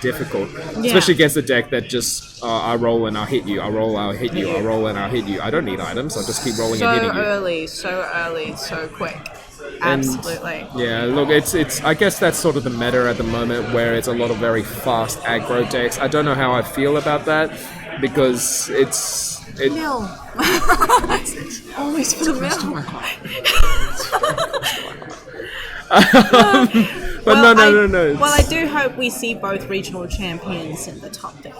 difficult, especially against a deck that just I roll and I'll hit you, I roll, I'll hit you, I roll and I'll hit you. I don't need items, I'll just keep rolling and hitting you. So early, so quick. Absolutely. Yeah, look, it's. I guess that's sort of the meta at the moment, where it's a lot of very fast aggro decks. I don't know how I feel about that because it's. Mill. Always for the mill. But no. Well, I do hope we see both regional champions in the top 8,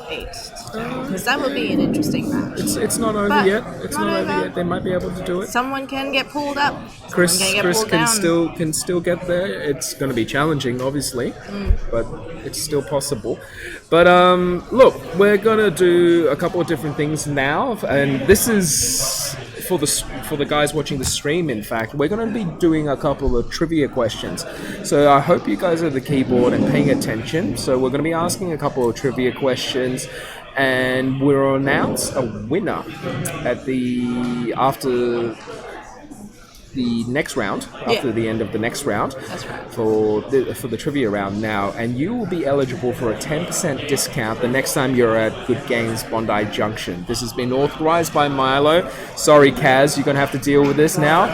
because that would be an interesting match. It's not over But yet. It's not not over over. yet. They might be able to do it. Someone can get pulled up. Chris Someone can get pulled down. can still get there. It's going to be challenging, obviously, but it's still possible. But look, we're gonna do a couple of different things now, and this is for the guys watching the stream. In fact, we're gonna be doing a couple of trivia questions. So I hope you guys are at the keyboard and paying attention. So we're gonna be asking a couple of trivia questions, and we'll announce a winner after the next round, after the end of the next round. That's right. For the trivia round now, and you will be eligible for a 10% discount the next time you're at Good Games Bondi Junction. This has been authorized by Milo. Sorry, Kaz, you're gonna have to deal with this now.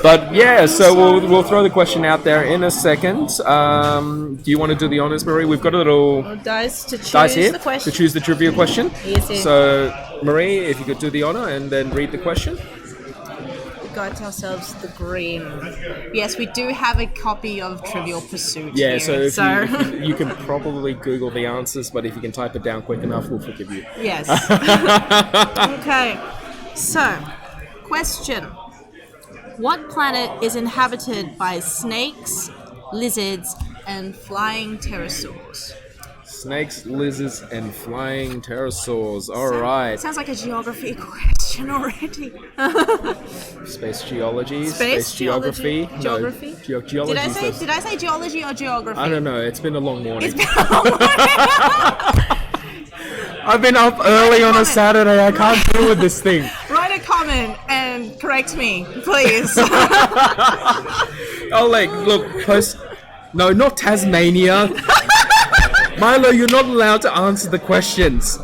But yeah, so we'll throw the question out there in a second. Do you want to do the honors, Marie? We've got a little Dice to choose dice here the question. to choose the trivia question. Yes. So Marie, if you could do the honor and then read the question. Got ourselves the green. Yes, we do have a copy of Trivial Pursuit. Yeah, here, so if you can probably Google the answers, but if you can type it down quick enough, we'll forgive you. Yes. Okay. So, question: what planet is inhabited by snakes, lizards, and flying pterosaurs? Snakes, lizards, and flying pterosaurs. All right. Sounds like a geography question already. Space geology. Space geography. Geography? No, geology. Did I say geology or geography? I don't know. It's been a long morning. It's been a long morning. I've been up early on a Saturday. I can't deal with this thing. Write a comment and correct me, please. Oh, look, post. No, not Tasmania. Milo, you're not allowed to answer the questions.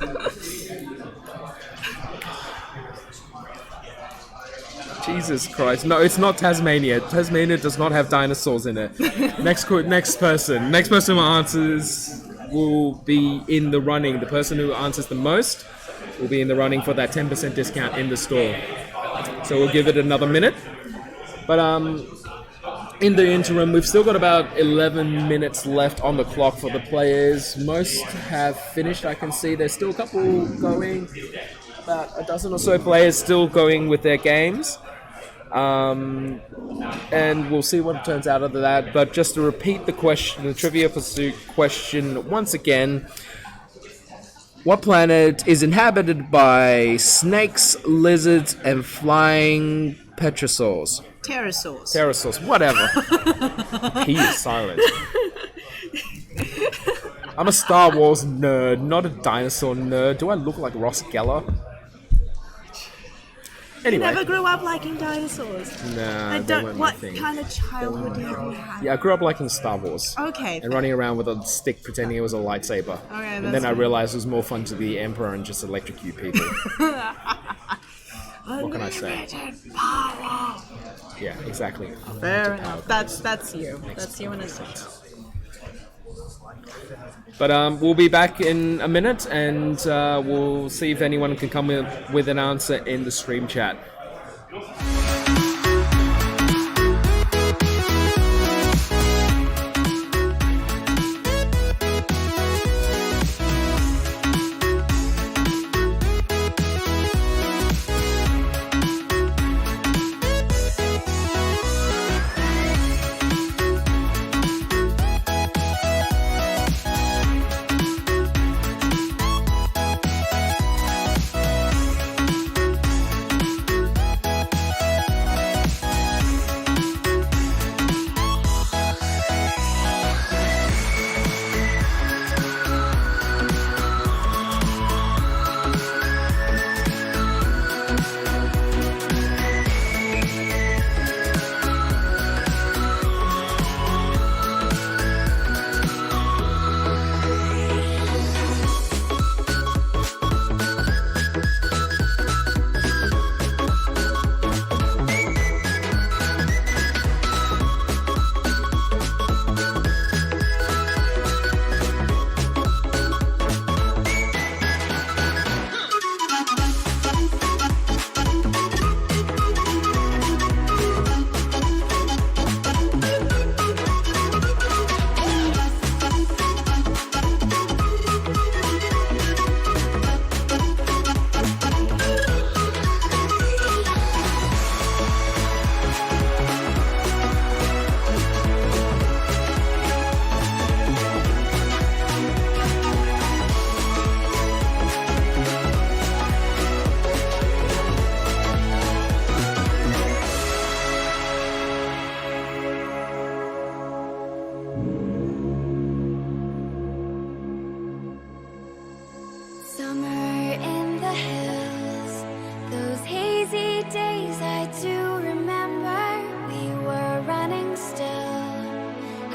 Jesus Christ. No, it's not Tasmania. Tasmania does not have dinosaurs in it. Next person who answers will be in the running. The person who answers the most will be in the running for that 10% discount in the store. So we'll give it another minute. But in the interim, we've still got about 11 minutes left on the clock for the players. Most have finished, I can see. There's still a couple going. About a dozen or so players still going with their games. And we'll see what turns out of that. But just to repeat the question, the Trivia Pursuit question once again. What planet is inhabited by snakes, lizards, and flying pterosaurs? Pterosaurs. Whatever. He is silent. I'm a Star Wars nerd, not a dinosaur nerd. Do I look like Ross Geller? Anyway. You never grew up liking dinosaurs. Nah, I they don't. weren't my What thing. kind of childhood do you have? Yeah, I grew up liking Star Wars. Okay. And running around with a stick pretending it was a lightsaber. Okay, and that's then I fine. realized it was more fun to be the Emperor and just electrocute people. What can I say? Power. Yeah, exactly. Fair enough. That's you. That's you in a sense. But we'll be back in a minute, and we'll see if anyone can come with an answer in the stream chat.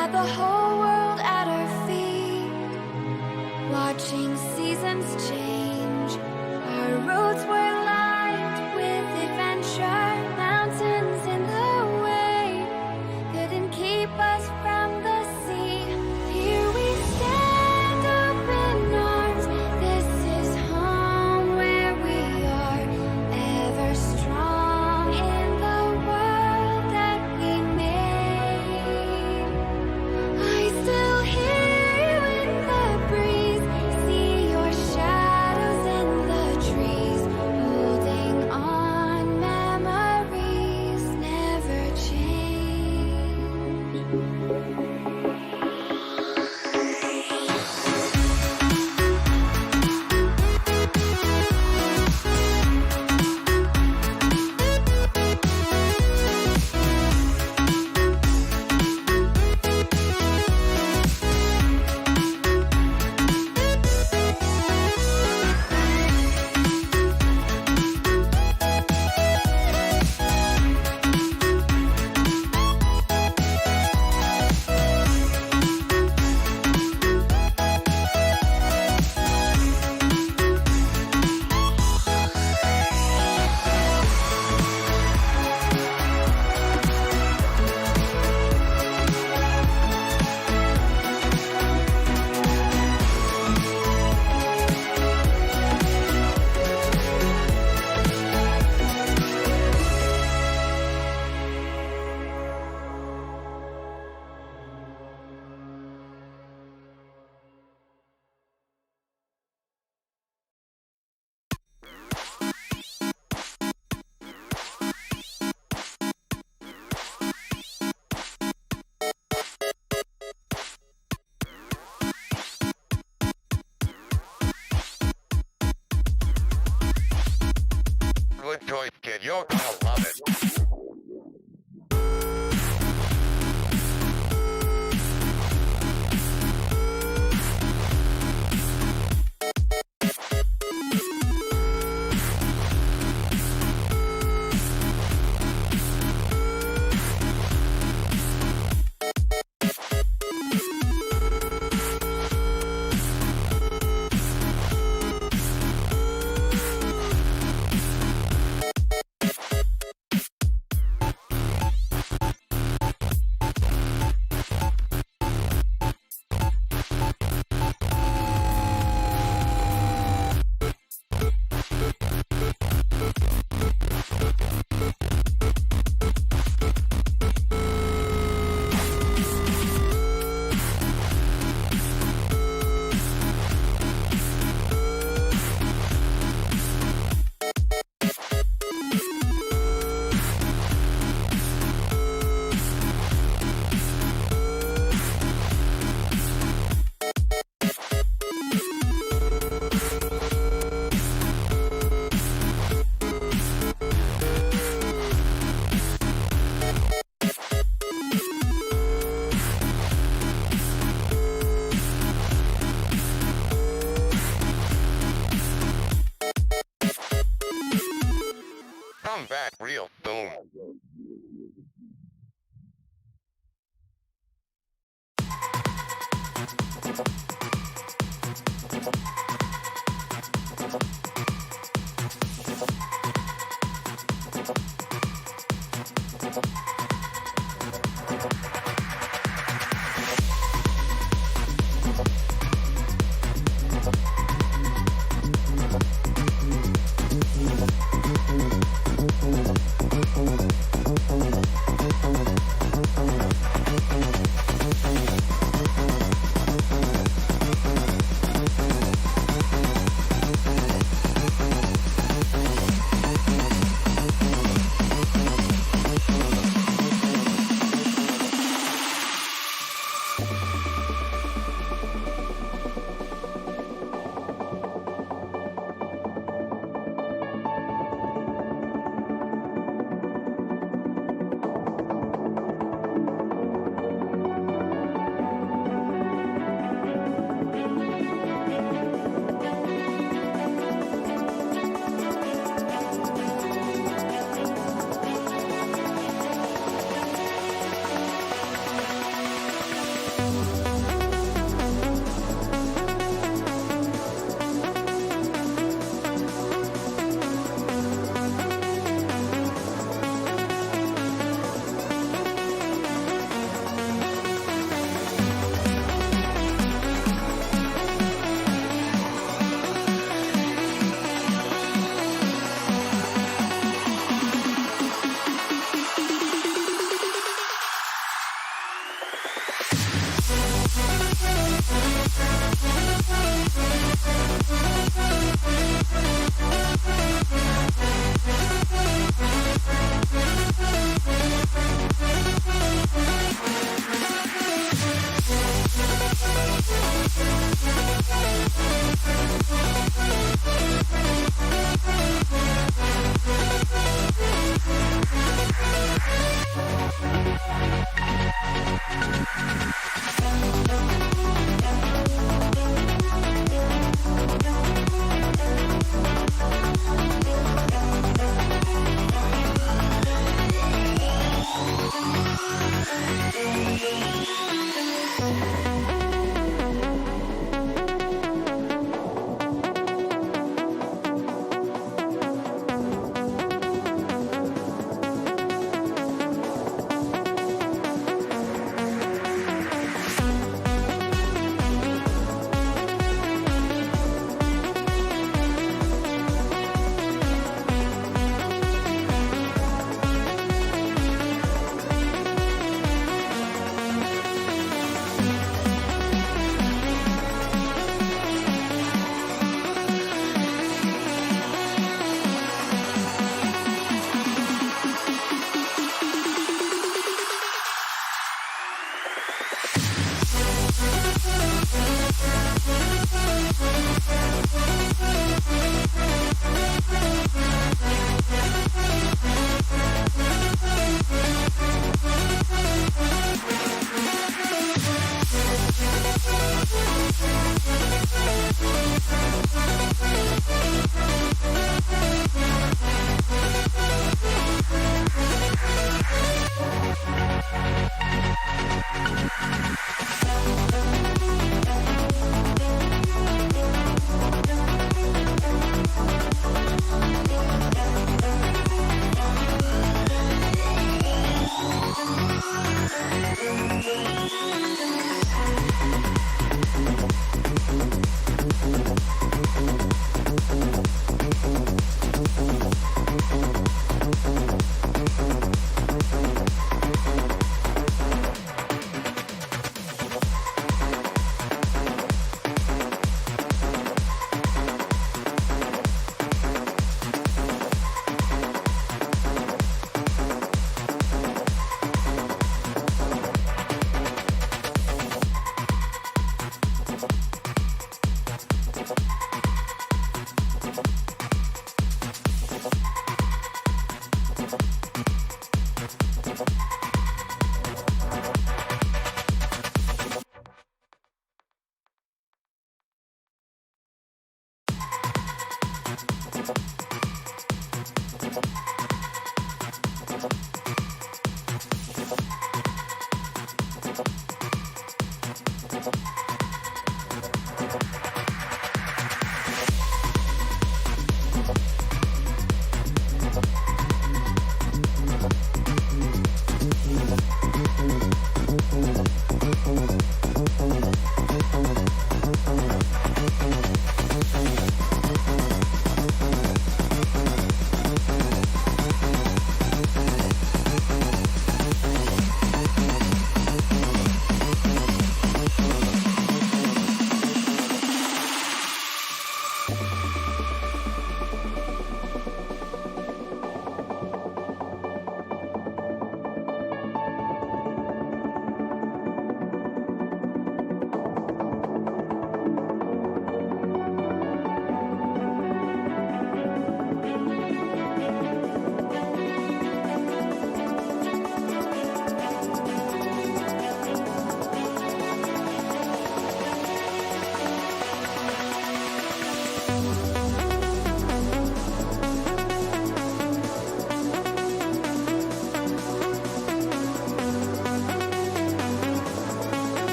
had the whole world at our feet, watching seasons change. Our roads were lined with adventure, mountains in the way couldn't keep us from the sea. Here we stand open arms. This is home where we are, ever strong in the world that we made. I still hear you in the breeze, see your shadows in the trees, holding on, memories never change. Good choice, kid. You're gonna love it. Come back real soon.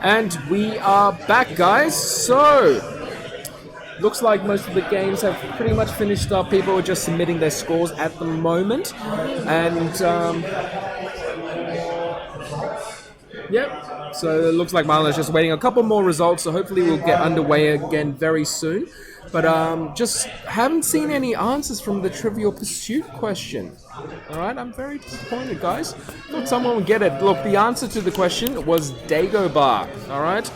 And we are back, guys. So, looks like most of the games have pretty much finished up. People are just submitting their scores at the moment. And, yep. So, it looks like Milo's just waiting a couple more results. So, hopefully we'll get underway again very soon. But, just haven't seen any answers from the Trivial Pursuit question. Alright, I'm very disappointed, guys. Thought someone would get it. Look, the answer to the question was Dagobah. Alright?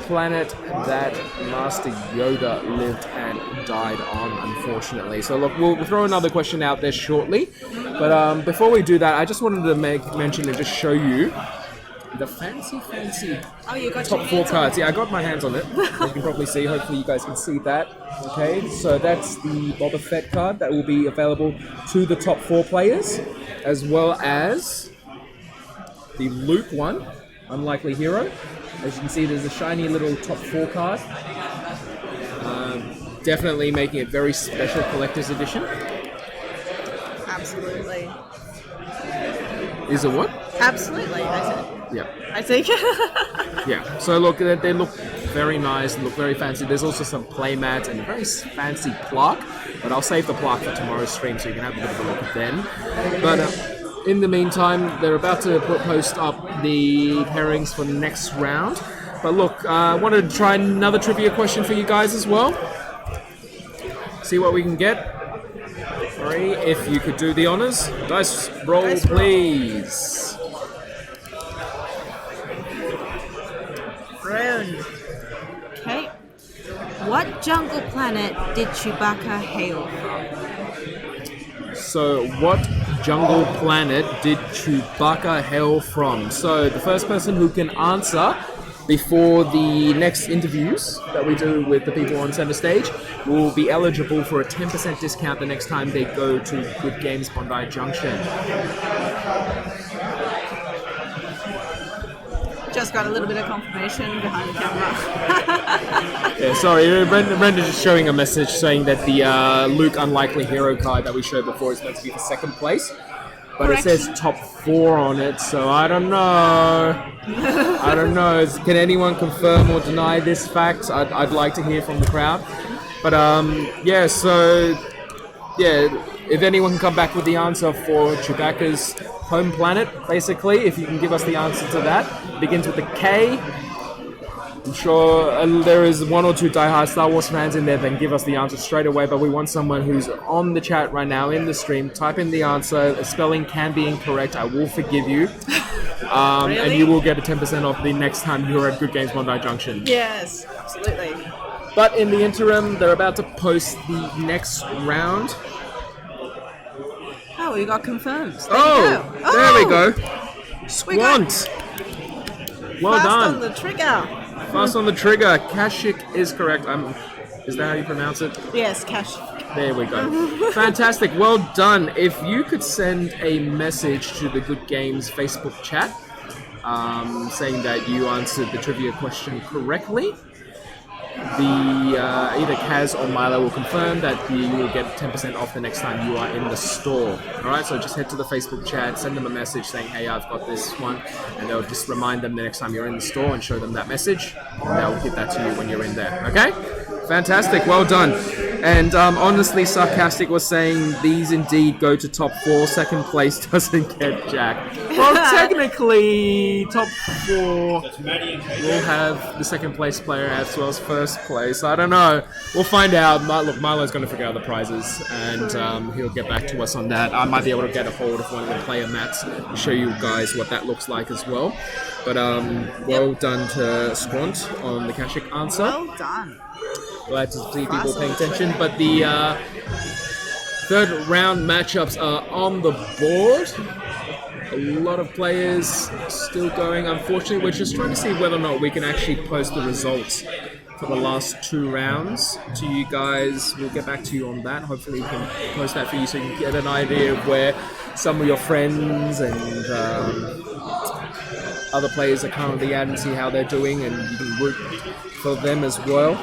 planet that Master Yoda lived and died on, unfortunately. So look, we'll throw another question out there shortly. But before we do that, I just wanted to make mention and just show you the fancy Oh, you got top your 4 hands on cards. Yeah, I got my hands on it. You can probably see. Hopefully you guys can see that. Okay, so that's the Boba Fett card that will be available to the top 4 players, as well as the Luke one, Unlikely Hero. As you can see, there's a shiny little top 4 card. Definitely making it very special collector's edition. Absolutely. Is it what? Absolutely. Yeah. I think. Yeah. So look, they look very nice, look very fancy. There's also some play mats and a very fancy plaque, but I'll save the plaque for tomorrow's stream so you can have a bit of a look then. But in the meantime, they're about to post up the pairings for the next round. But look, I wanted to try another trivia question for you guys as well. See what we can get. 3, if you could do the honors. Dice roll, please. Rune. Okay. What jungle planet did Chewbacca hail from? So, what jungle planet did Chewbacca hail from? So, the first person who can answer before the next interviews that we do with the people on center stage will be eligible for a 10% discount the next time they go to Good Games Bondi Junction. Just got a little bit of confirmation behind the camera. Yeah, sorry, Brenda's just showing a message saying that the Luke Unlikely Hero card that we showed before is meant to be for 2nd place. But Correct. It says top 4 on it, so I don't know. I don't know. Can anyone confirm or deny this fact? I'd like to hear from the crowd. But yeah, so yeah, if anyone can come back with the answer for Chewbacca's home planet, basically, if you can give us the answer to that. It begins with a K. I'm sure there is 1 or 2 diehard Star Wars fans in there that can give us the answer straight away, but we want someone who's on the chat right now in the stream. Type in the answer. The spelling can be incorrect. I will forgive you. Really? And you will get a 10% off the next time you're at Good Games Bondi Junction. Yes, absolutely. But in the interim, they're about to post the next round. Oh, we got confirmed. There Oh, you go. there we go. We got Squant. Well fast done. on the trigger. Fast on the trigger. Kashik is correct. Is that how you pronounce it? Yes, cash. There we go. Fantastic. Well done. If you could send a message to the Good Games Facebook chat saying that you answered the trivia question correctly, either Kaz or Milo will confirm that you will get 10% off the next time you are in the store. Alright, so just head to the Facebook chat, send them a message saying, hey, I've got this one, and they'll just remind them the next time you're in the store and show them that message, and they'll give that to you when you're in there. Okay? Fantastic, well done. And honestly, Sarcastic was saying these indeed go to top 4. 2nd place doesn't get jack. Well, technically, top 4 will have the 2nd place player as well as 1st place. I don't know. We'll find out. Look, Milo's going to figure out the prizes, and he'll get back to us on that. I might be able to get a hold of one of the player mats and show you guys what that looks like as well. But well done to Squant on the Kashik answer. Well done. Glad to see people paying attention. But the 3rd round matchups are on the board. A lot of players still going. Unfortunately, we're just trying to see whether or not we can actually post the results for the last 2 rounds to you guys. We'll get back to you on that. Hopefully we can post that for you so you can get an idea of where some of your friends and other players are currently at and see how they're doing, and you can root for them as well.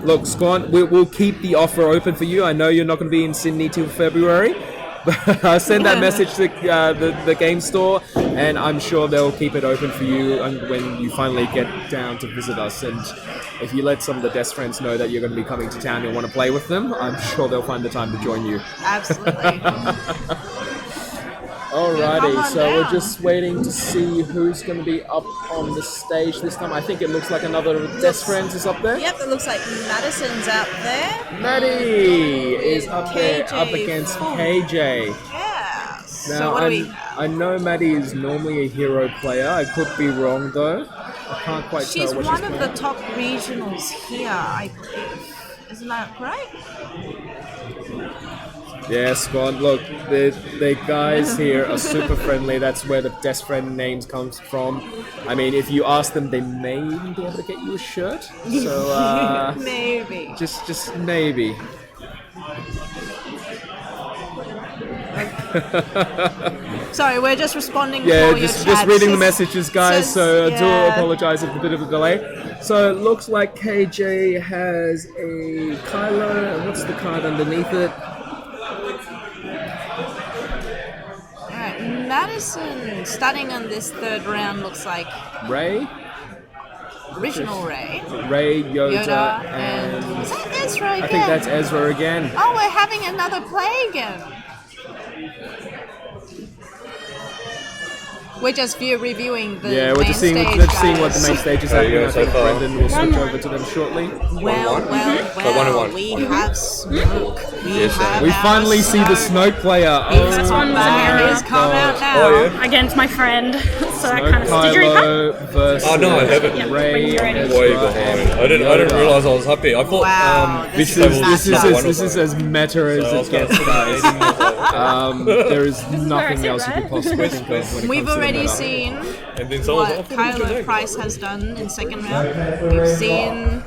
Look, Squant, we'll keep the offer open for you. I know you're not going to be in Sydney till February, but send that message to the game store, and I'm sure they'll keep it open for you when you finally get down to visit us. And if you let some of the Dest Friends know that you're going to be coming to town and want to play with them, I'm sure they'll find the time to join you. Absolutely. Alrighty, Come on so down. we're just waiting to see who's going to be up on the stage this time. I think it looks like another Dest Friends is up there. Yep, it looks like Madison's out there. Maddie is up there, KJ up against Fong. KJ. Yes. So what do we? I know Maddie is normally a hero player. I could be wrong though. I can't quite She's tell what one she's of playing. the top regionals here, I believe. Isn't that right? Yeah, Scott. Look, the guys here are super friendly. That's where the Dest Friend names comes from. I mean, if you ask them, they may even be able to get you a shirt. So Maybe. just maybe. Sorry, we're just responding Yeah, for your just chat. reading the messages, guys. Says- So I do yeah. apologize for a bit of a delay. So it looks like KJ has a Kylo. And what's the card underneath it? Alright, Madison starting on this third round looks like Ray, original Ray, Yoda, and is that Ezra again? I think that's Ezra again. Oh, we're having another play again. We're just reviewing the Yeah, we're main just seeing stage, let's seeing what the guys. main stage is How are you happening. I going think so far? Brendan will switch over to them shortly. Well, one. we have Smoke. Yes, sir. We finally see the Snoke player. He's Oh come my he's come out God. now. Oh, yeah. Against my friend. So that Snoke kind of. Did you read that? Kylo versus Oh, no, I haven't. Yeah, Ray, when you're ready. Ezra, Way behind. and I didn't Yoda. realise I was up here. I thought Wow, This This is is this is as meta as I it was going gets, to guys. There is nothing sit, else you could right? possibly think of when it We've comes to the already meta. seen And then someone was what like, oh, Kylo Price has done in second round. We've seen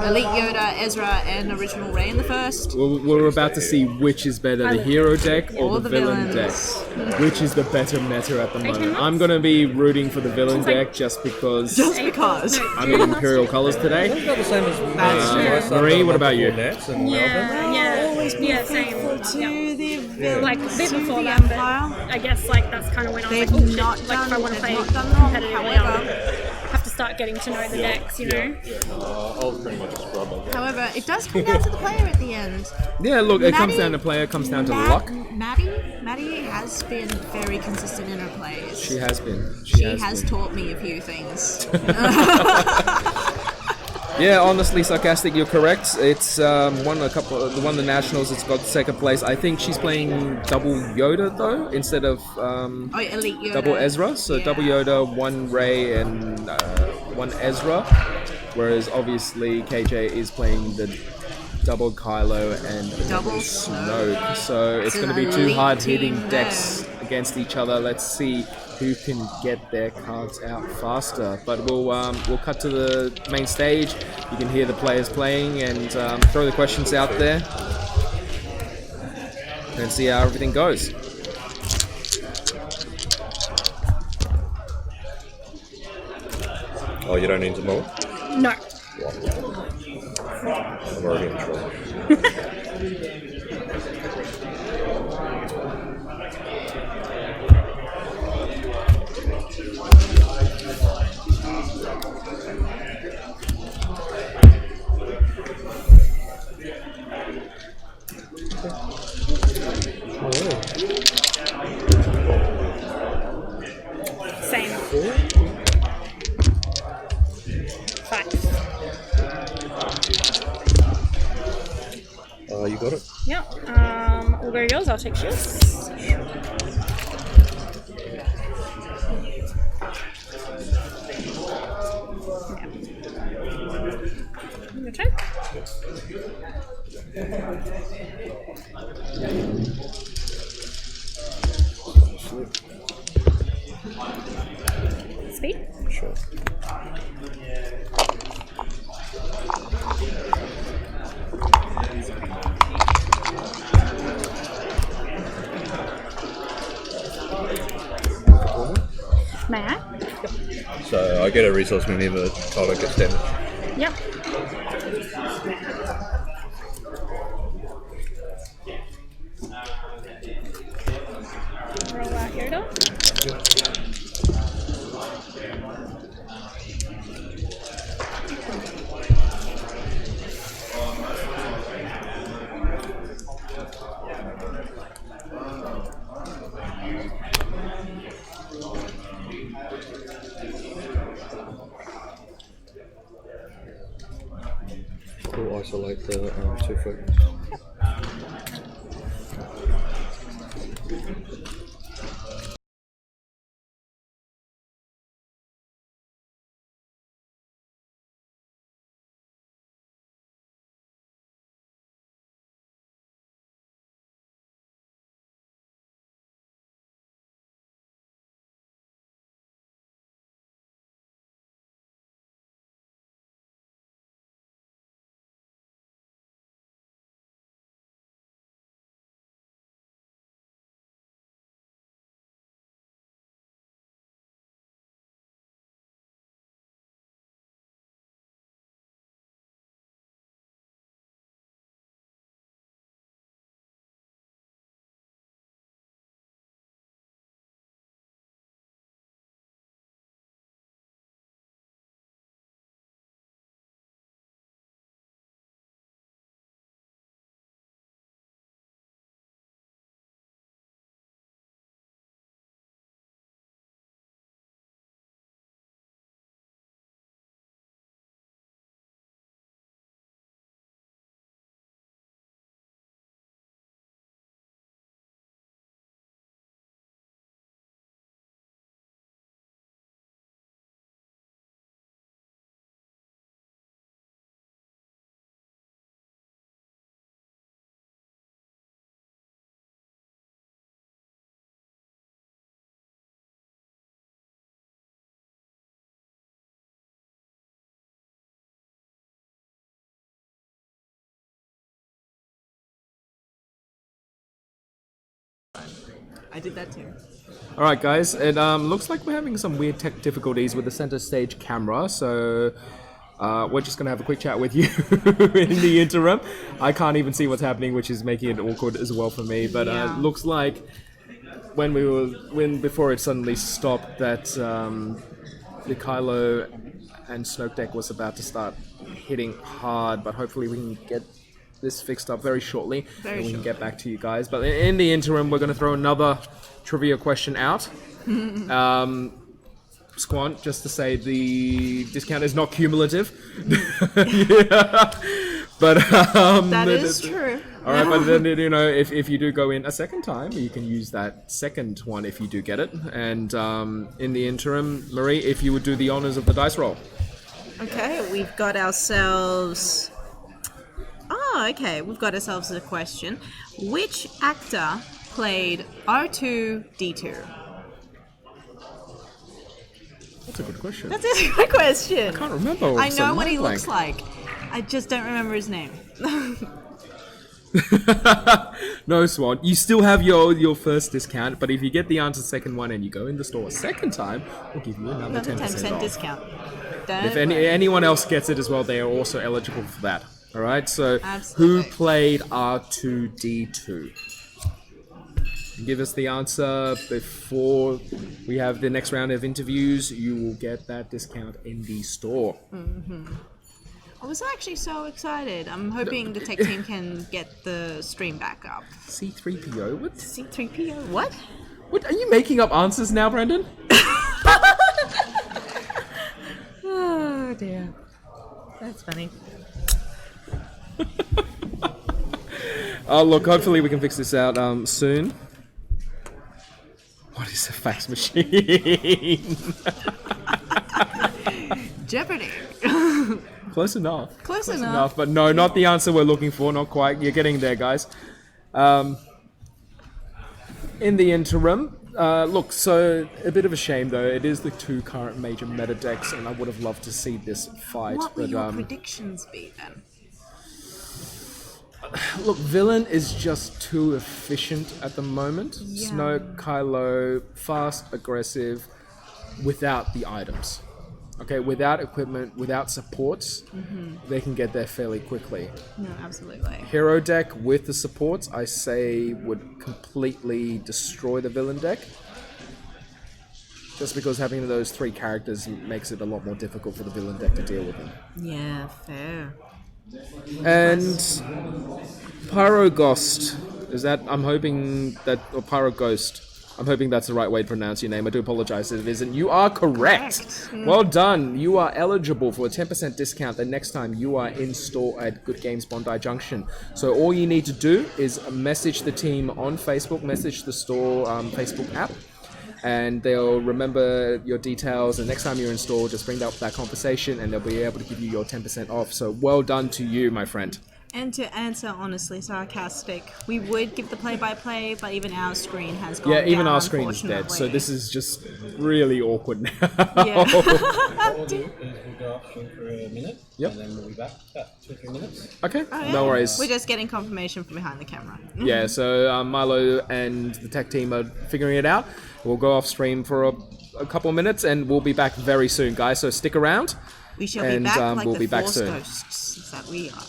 Elite Yoda, Ezra, and Original Ray in the first. We're about to see which is better, the hero deck or the villain deck. villains. Which is the better meta at the moment. months? I'm going to be rooting for the villain It's like- deck just because Just because. I'm in Imperial colors today. It's not the same as That's true. Marie, what about you? Nats and Yeah, same. To Yeah. the villains, Like a bit to before the that, but Empire. I guess like that's kind of when I was They've like, oh, shit, not like if I done- want to they've play not done wrong, competitively, however. I'll have to start getting to know the decks, you know. I was pretty much a scrub of that. However, it does come down to the player at the end. Yeah, look, it comes Maddie- down to player, it comes down to luck. Maddie has been very consistent in her plays. She has been. She has has been. taught me a few things. Yeah, honestly, sarcastic. You're correct. It's won the nationals. It's got second place. I think she's playing double Yoda though instead of Oh, Elite Yoda. double Ezra. So Yeah. double Yoda, one Ray, and one Ezra. Whereas obviously KJ is playing the double Kylo and the Double double Snoke. Snoke. So it's It's going to an be two elite hard-hitting team decks against each other. Let's see who can get their cards out faster. But we'll cut to the main stage. You can hear the players playing and throw the questions out there and see how everything goes. Oh, you don't need to more? No. I'm already in trouble. Same. 5. You got it? Yeah. We'll go yours. I'll take yours. Your turn. Speed. Sure. May I? So I get a resource whenever Tyler gets damaged. Yep. Roll out Yoda. We'll isolate the two focus. I did that too. All right, guys. It looks like we're having some weird tech difficulties with the center stage camera, so we're just gonna have a quick chat with you in the interim. I can't even see what's happening, which is making it awkward as well for me. But Yeah. looks like before it suddenly stopped, that the Kylo and Snoke deck was about to start hitting hard. But hopefully we can get this fixed up very shortly, and we can get back to you guys. But in the interim, we're going to throw another trivia question out. Squant, just to say the discount is not cumulative. Yeah. But That is true. all right, but then if you do go in a second time, you can use that second one if you do get it. And in the interim, Marie, if you would do the honors of the dice roll. Okay, we've got ourselves. Oh, okay. We've got ourselves a question. Which actor played R2-D2? That's a good question. That's a good question. I can't remember. I know what he looks like. I just don't remember his name. No, Swan. You still have your first discount, but if you get the answer second one and you go in the store a second time, we'll give you another 10% off. discount. If anyone else gets it as well, they are also eligible for that. All right. So, Absolutely. who played R2-D2? Give us the answer before we have the next round of interviews. You will get that discount in the store. I was actually so excited. I'm hoping the tech team can get the stream back up. C3PO? What? C3PO? What? What? Are you making up answers now, Brendan? Oh dear. That's funny. Oh, look, hopefully we can fix this out soon. What is a fax machine? Jeopardy. Close enough. Close enough. But no, not the answer we're looking for. Not quite. You're getting there, guys. In the interim, look, so a bit of a shame though. It is the two current major meta decks, and I would have loved to see this fight. What will but your predictions be then? look, villain is just too efficient at the moment. Yeah. Snoke, Kylo, fast, aggressive, without the items. Okay, without equipment, without supports, they can get there fairly quickly. No, absolutely. Hero deck with the supports, I say, would completely destroy the villain deck. Just because having those three characters makes it a lot more difficult for the villain deck to deal with them. Yeah, fair. And Pyro Ghost, is that, I'm hoping that, or Pyro Ghost, I'm hoping that's the right way to pronounce your name. I do apologize if it isn't. You are correct. Well done. You are eligible for a 10% discount the next time you are in store at Good Games Bondi Junction. So all you need to do is message the team on Facebook, message the store Facebook app, and they'll remember your details. And next time you're in store, just bring up that conversation and they'll be able to give you your 10% off. So well done to you, my friend. And to answer honestly sarcastic, we would give the play-by-play, but even our screen has gone down, even our screen is dead. So this is just really awkward now. Yeah. What we'll do is we'll go off stream for a minute, Yep. and then we'll be back about 2 or 3 minutes. Okay, Oh, yeah. no worries. We're just getting confirmation from behind the camera. Yeah, so Milo and the tech team are figuring it out. We'll go off stream for a couple of minutes and we'll be back very soon, guys. So stick around. We shall And, be back like we'll the be back Force soon. ghosts that we are.